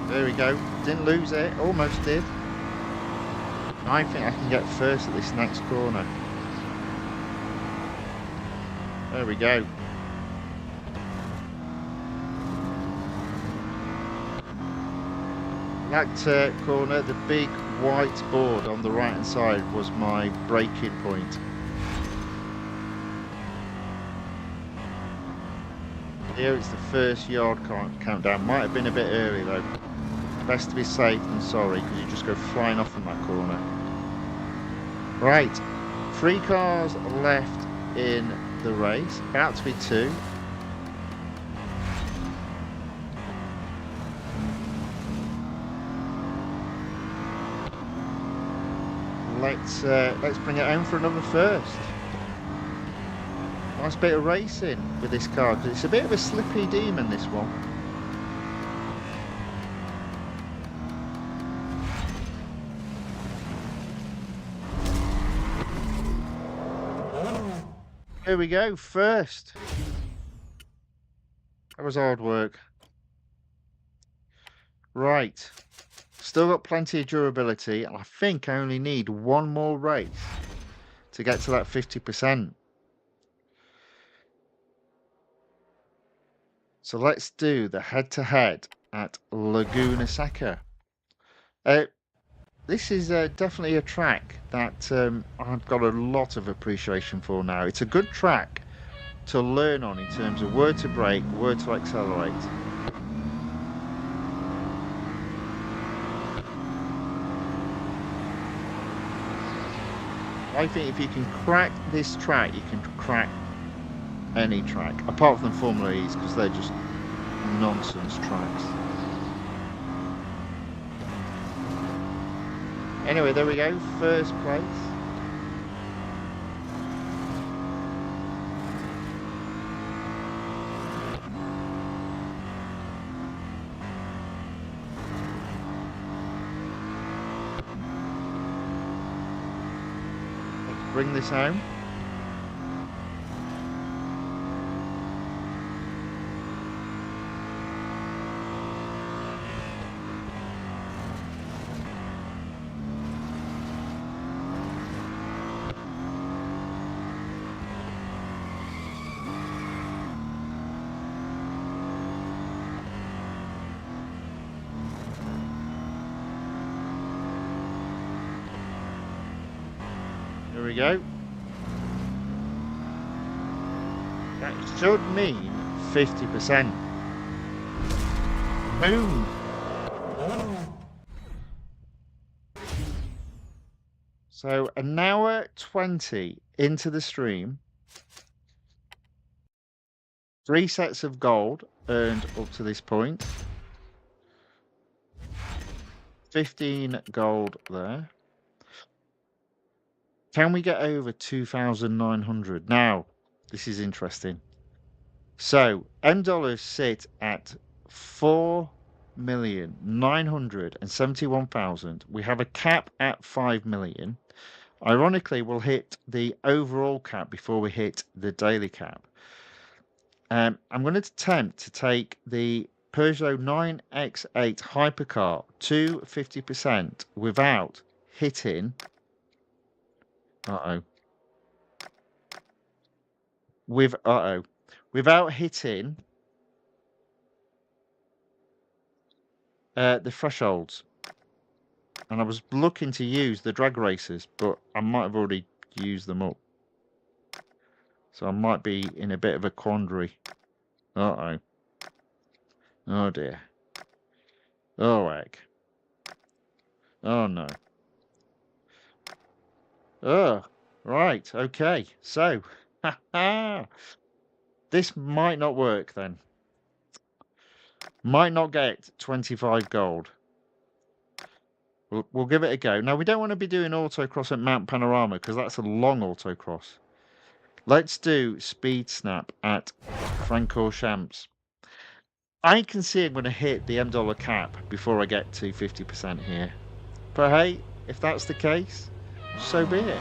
There we go. Didn't lose it, almost did. I think I can get first at this next corner. There we go. That corner, the big white board on the right hand side was my braking point. Here it's the first yard countdown. Might have been a bit early though. Best to be safe than sorry, because you just go flying off in that corner. Right, 3 cars left in the race, about to be 2. let's bring it home for another first. Nice bit of racing with this car, because it's a bit of a slippy demon, this one. Here we go, first. That was hard work. Right. Still got plenty of durability, and I think I only need one more race to get to that 50%. So let's do the head-to-head at Laguna Seca. This is definitely a track that I've got a lot of appreciation for now. It's a good track to learn on in terms of where to brake, where to accelerate. I think if you can crack this track, you can crack any track, apart from Formula E's, because they're just nonsense tracks. Anyway, there we go, first place. Let's bring this home. Here we go. That should mean 50%. Boom. So an hour 20 into the stream. 3 sets of gold earned up to this point. 15 gold there. Can we get over 2,900? Now, this is interesting. So, M dollars sit at 4,971,000. We have a cap at 5 million. Ironically, we'll hit the overall cap before we hit the daily cap. I'm going to attempt to take the Peugeot 9X8 Hypercar to 50% without hitting... Without hitting the thresholds. And I was looking to use the drag races, but I might have already used them up. So I might be in a bit of a quandary. Oh dear. Oh heck. Oh no. Oh, right, okay. So, this might not work then. Might not get 25 gold. We'll give it a go. Now, we don't want to be doing autocross at Mount Panorama because that's a long autocross. Let's do Speed Snap at Francorchamps. I can see I'm going to hit the M dollar cap before I get to 50% here. But hey, if that's the case, so be it.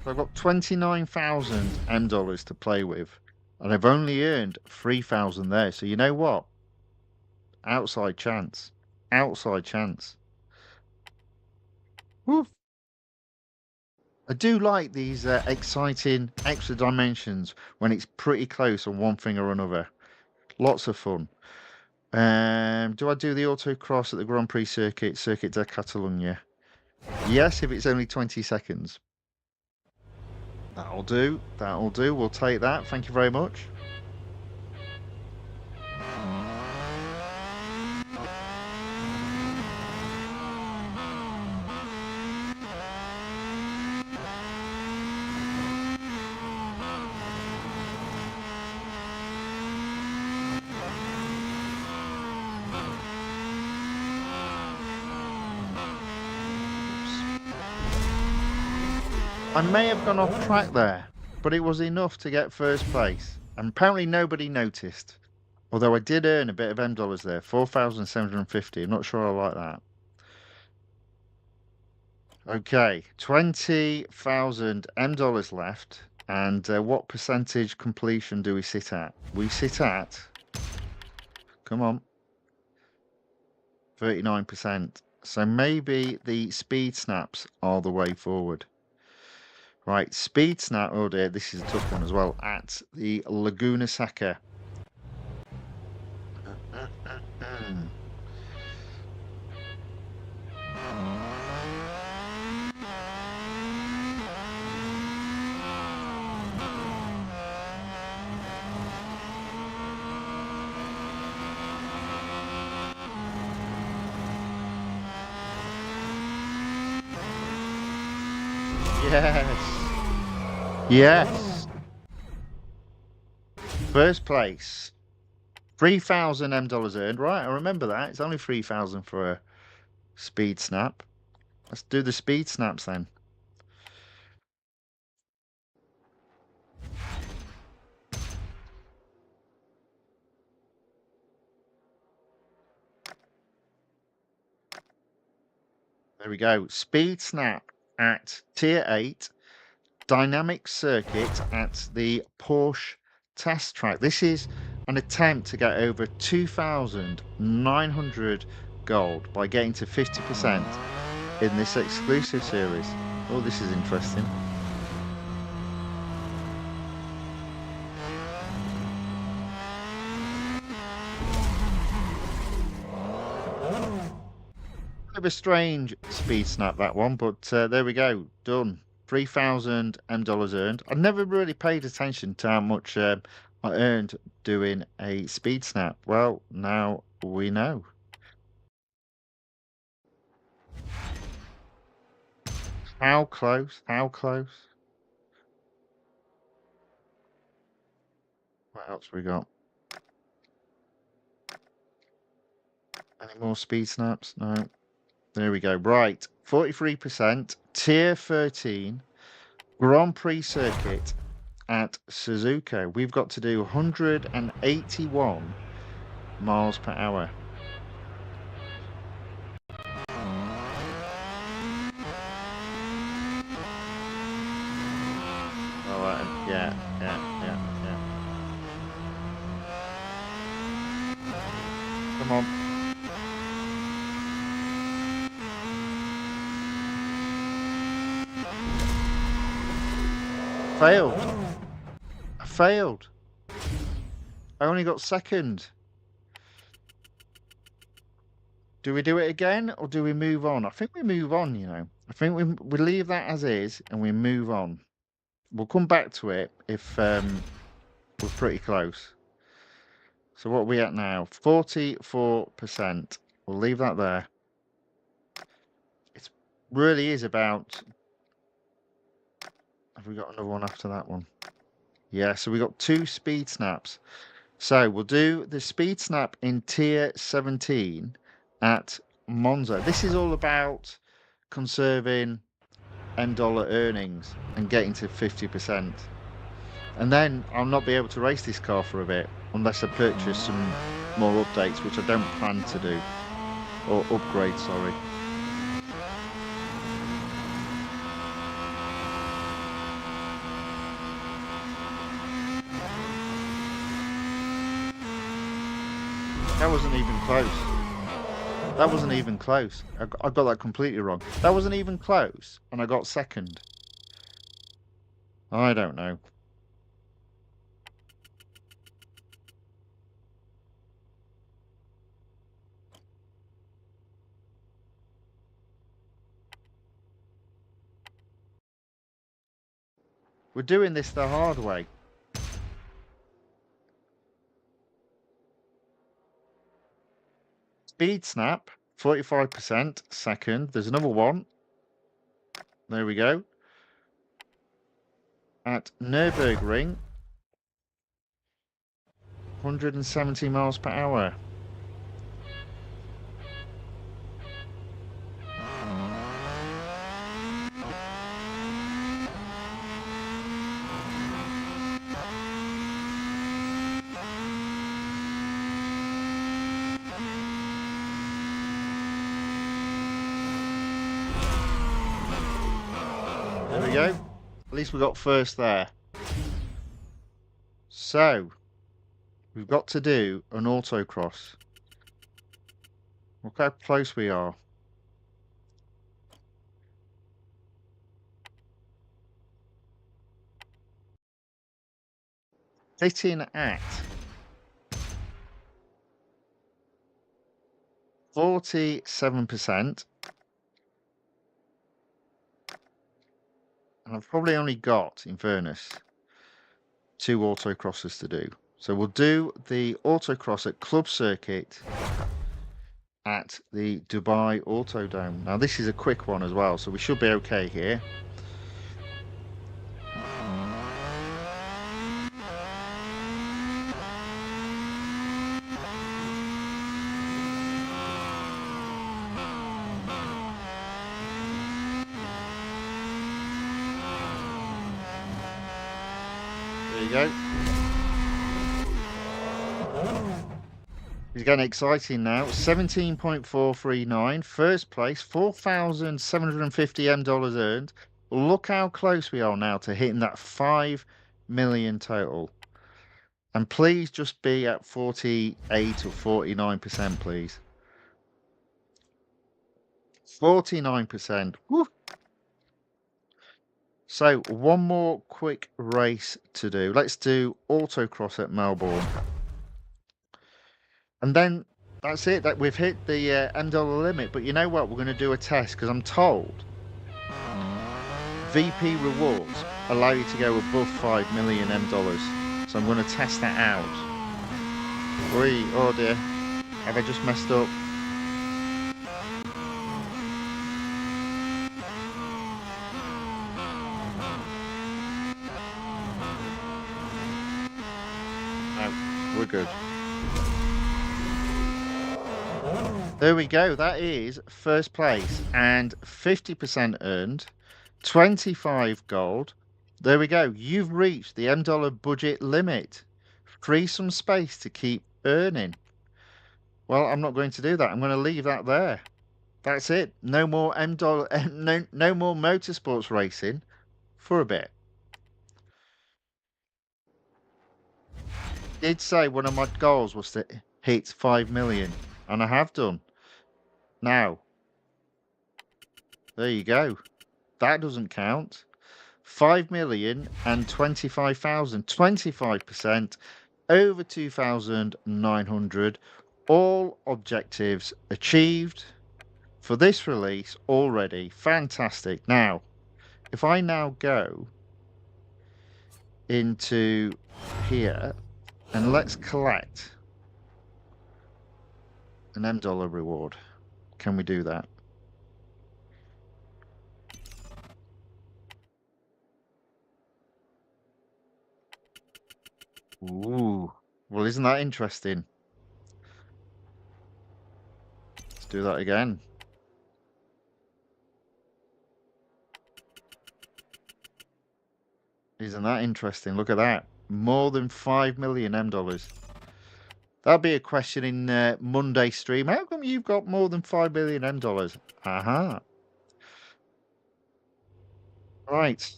So I've got 29,000 M dollars to play with, and I've only earned 3,000 there. So you know what? Outside chance. Outside chance. Woof. I do like these exciting extra dimensions when it's pretty close on one thing or another. Lots of fun. Do I do the autocross at the Grand Prix circuit, Circuit de Catalunya? Yes, if it's only 20 seconds. That'll do. That'll do. We'll take that. Thank you very much. I may have gone off track there, but it was enough to get first place. And apparently nobody noticed. Although I did earn a bit of M dollars there, 4,750. I'm not sure I like that. Okay, 20,000 M dollars left. And what percentage completion do we sit at? We sit at, come on, 39%. So maybe the speed snaps are the way forward. Right, speed snap. Oh dear, this is a tough one as well. At the Laguna Seca. Yes. Yes. First place. 3,000 M dollars earned. Right, I remember that. It's only 3,000 for a speed snap. Let's do the speed snaps then. There we go. Speed snap at Tier 8. Dynamic circuit at the Porsche test track. This is an attempt to get over 2,900 gold by getting to 50% in this exclusive series. Oh, this is interesting. Bit of a strange speed snap, that one, but there we go, done. 3,000 M dollars earned. I never really paid attention to how much I earned doing a speed snap. Well, now we know. How close? How close? What else we got? Any more speed snaps? No. There we go. Right. 43%. Tier 13. Grand Prix circuit at Suzuka. We've got to do 181 miles per hour. All right. Yeah. Come on. Failed. I failed. I only got second. Do we do it again or do we move on? I think we move on, you know. I think we leave that as is and we move on. We'll come back to it if we're pretty close. So what are we at now? 44%. We'll leave that there. It really is about... Have we got another one after that one? Yeah, so we got 2 speed snaps. So we'll do the speed snap in Tier 17 at Monza. This is all about conserving M dollar earnings and getting to 50%. And then I'll not be able to race this car for a bit unless I purchase some more updates, which I don't plan to do. Or upgrade, sorry. That wasn't even close. That wasn't even close. I got that completely wrong. That wasn't even close, and I got second. I don't know. We're doing this the hard way. Speed snap, 45%, second. There's another one. There we go. At Nürburgring, 170 miles per hour. There we go. At least we got first there. So, we've got to do an autocross. Look how close we are. Sitting at 47%. And I've probably only got, in fairness, 2 autocrosses to do. So we'll do the autocross at Club Circuit at the Dubai Autodome. Now this is a quick one as well, so we should be okay here. There you go. It's getting exciting now. 17.439. First place, $4,750 earned. Look how close we are now to hitting that 5 million total. And please just be at 48 or 49%, please. 49%. Woo. So one more quick race to do. Let's do autocross at Melbourne. And then that's it. That we've hit the $M limit. But you know what? We're going to do a test because I'm told VP rewards allow you to go above 5 million $M. So I'm going to test that out. Oh dear. Have I just messed up? No, we're good. There we go. That is first place and 50% earned, 25 gold. There we go. You've reached the $M budget limit. Free some space to keep earning. Well, I'm not going to do that. I'm going to leave that there. That's it. No more no more motorsports racing for a bit. Did say one of my goals was to hit 5 million, and I have done. Now, there you go. That doesn't count. 5,025,000, 25%, over 2,900. All objectives achieved for this release already. Fantastic. Now, if I now go into here and let's collect an $M reward. Can we do that? Ooh, well, isn't that interesting? Let's do that again. Isn't that interesting? Look at that. More than 5 million $M. That'll be a question in Monday stream. How come you've got more than 5 million $M? Aha. Right.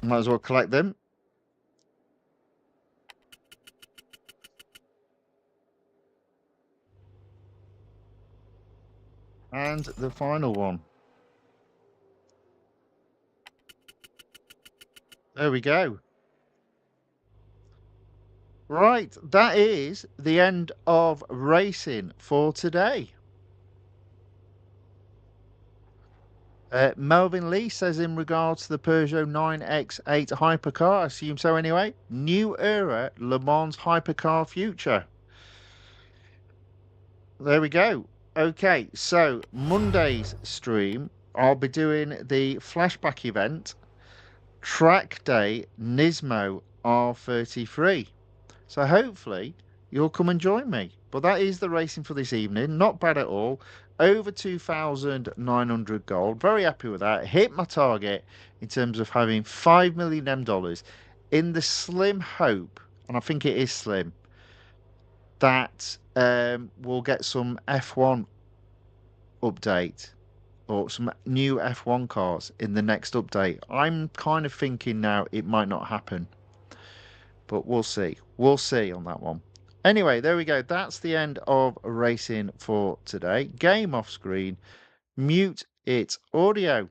Might as well collect them. And the final one. There we go. Right, that is the end of racing for today. Melvin Lee says in regards to the Peugeot 9X8 Hypercar, I assume so anyway, new era Le Mans Hypercar future. There we go. Okay, so Monday's stream, I'll be doing the flashback event, track day Nismo R33. So hopefully you'll come and join me. But that is the racing for this evening. Not bad at all. Over 2,900 gold. Very happy with that. Hit my target in terms of having 5 million $M in the slim hope, and I think it is slim, that we'll get some F1 update or some new F1 cars in the next update. I'm kind of thinking now it might not happen, but we'll see. We'll see on that one. Anyway, there we go. That's the end of racing for today. Game off screen. Mute its audio.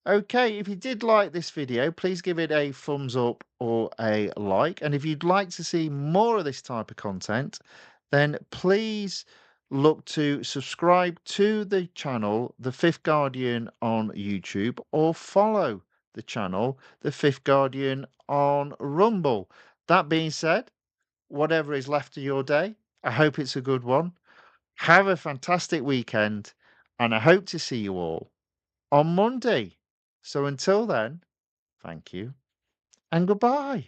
Okay, if you did like this video, please give it a thumbs up or a like. And if you'd like to see more of this type of content, then please look to subscribe to the channel, The Fifth Guardian on YouTube, or follow the channel, The Fifth Guardian on Rumble. That being said, whatever is left of your day, I hope it's a good one. Have a fantastic weekend, and I hope to see you all on Monday. So until then, thank you and goodbye.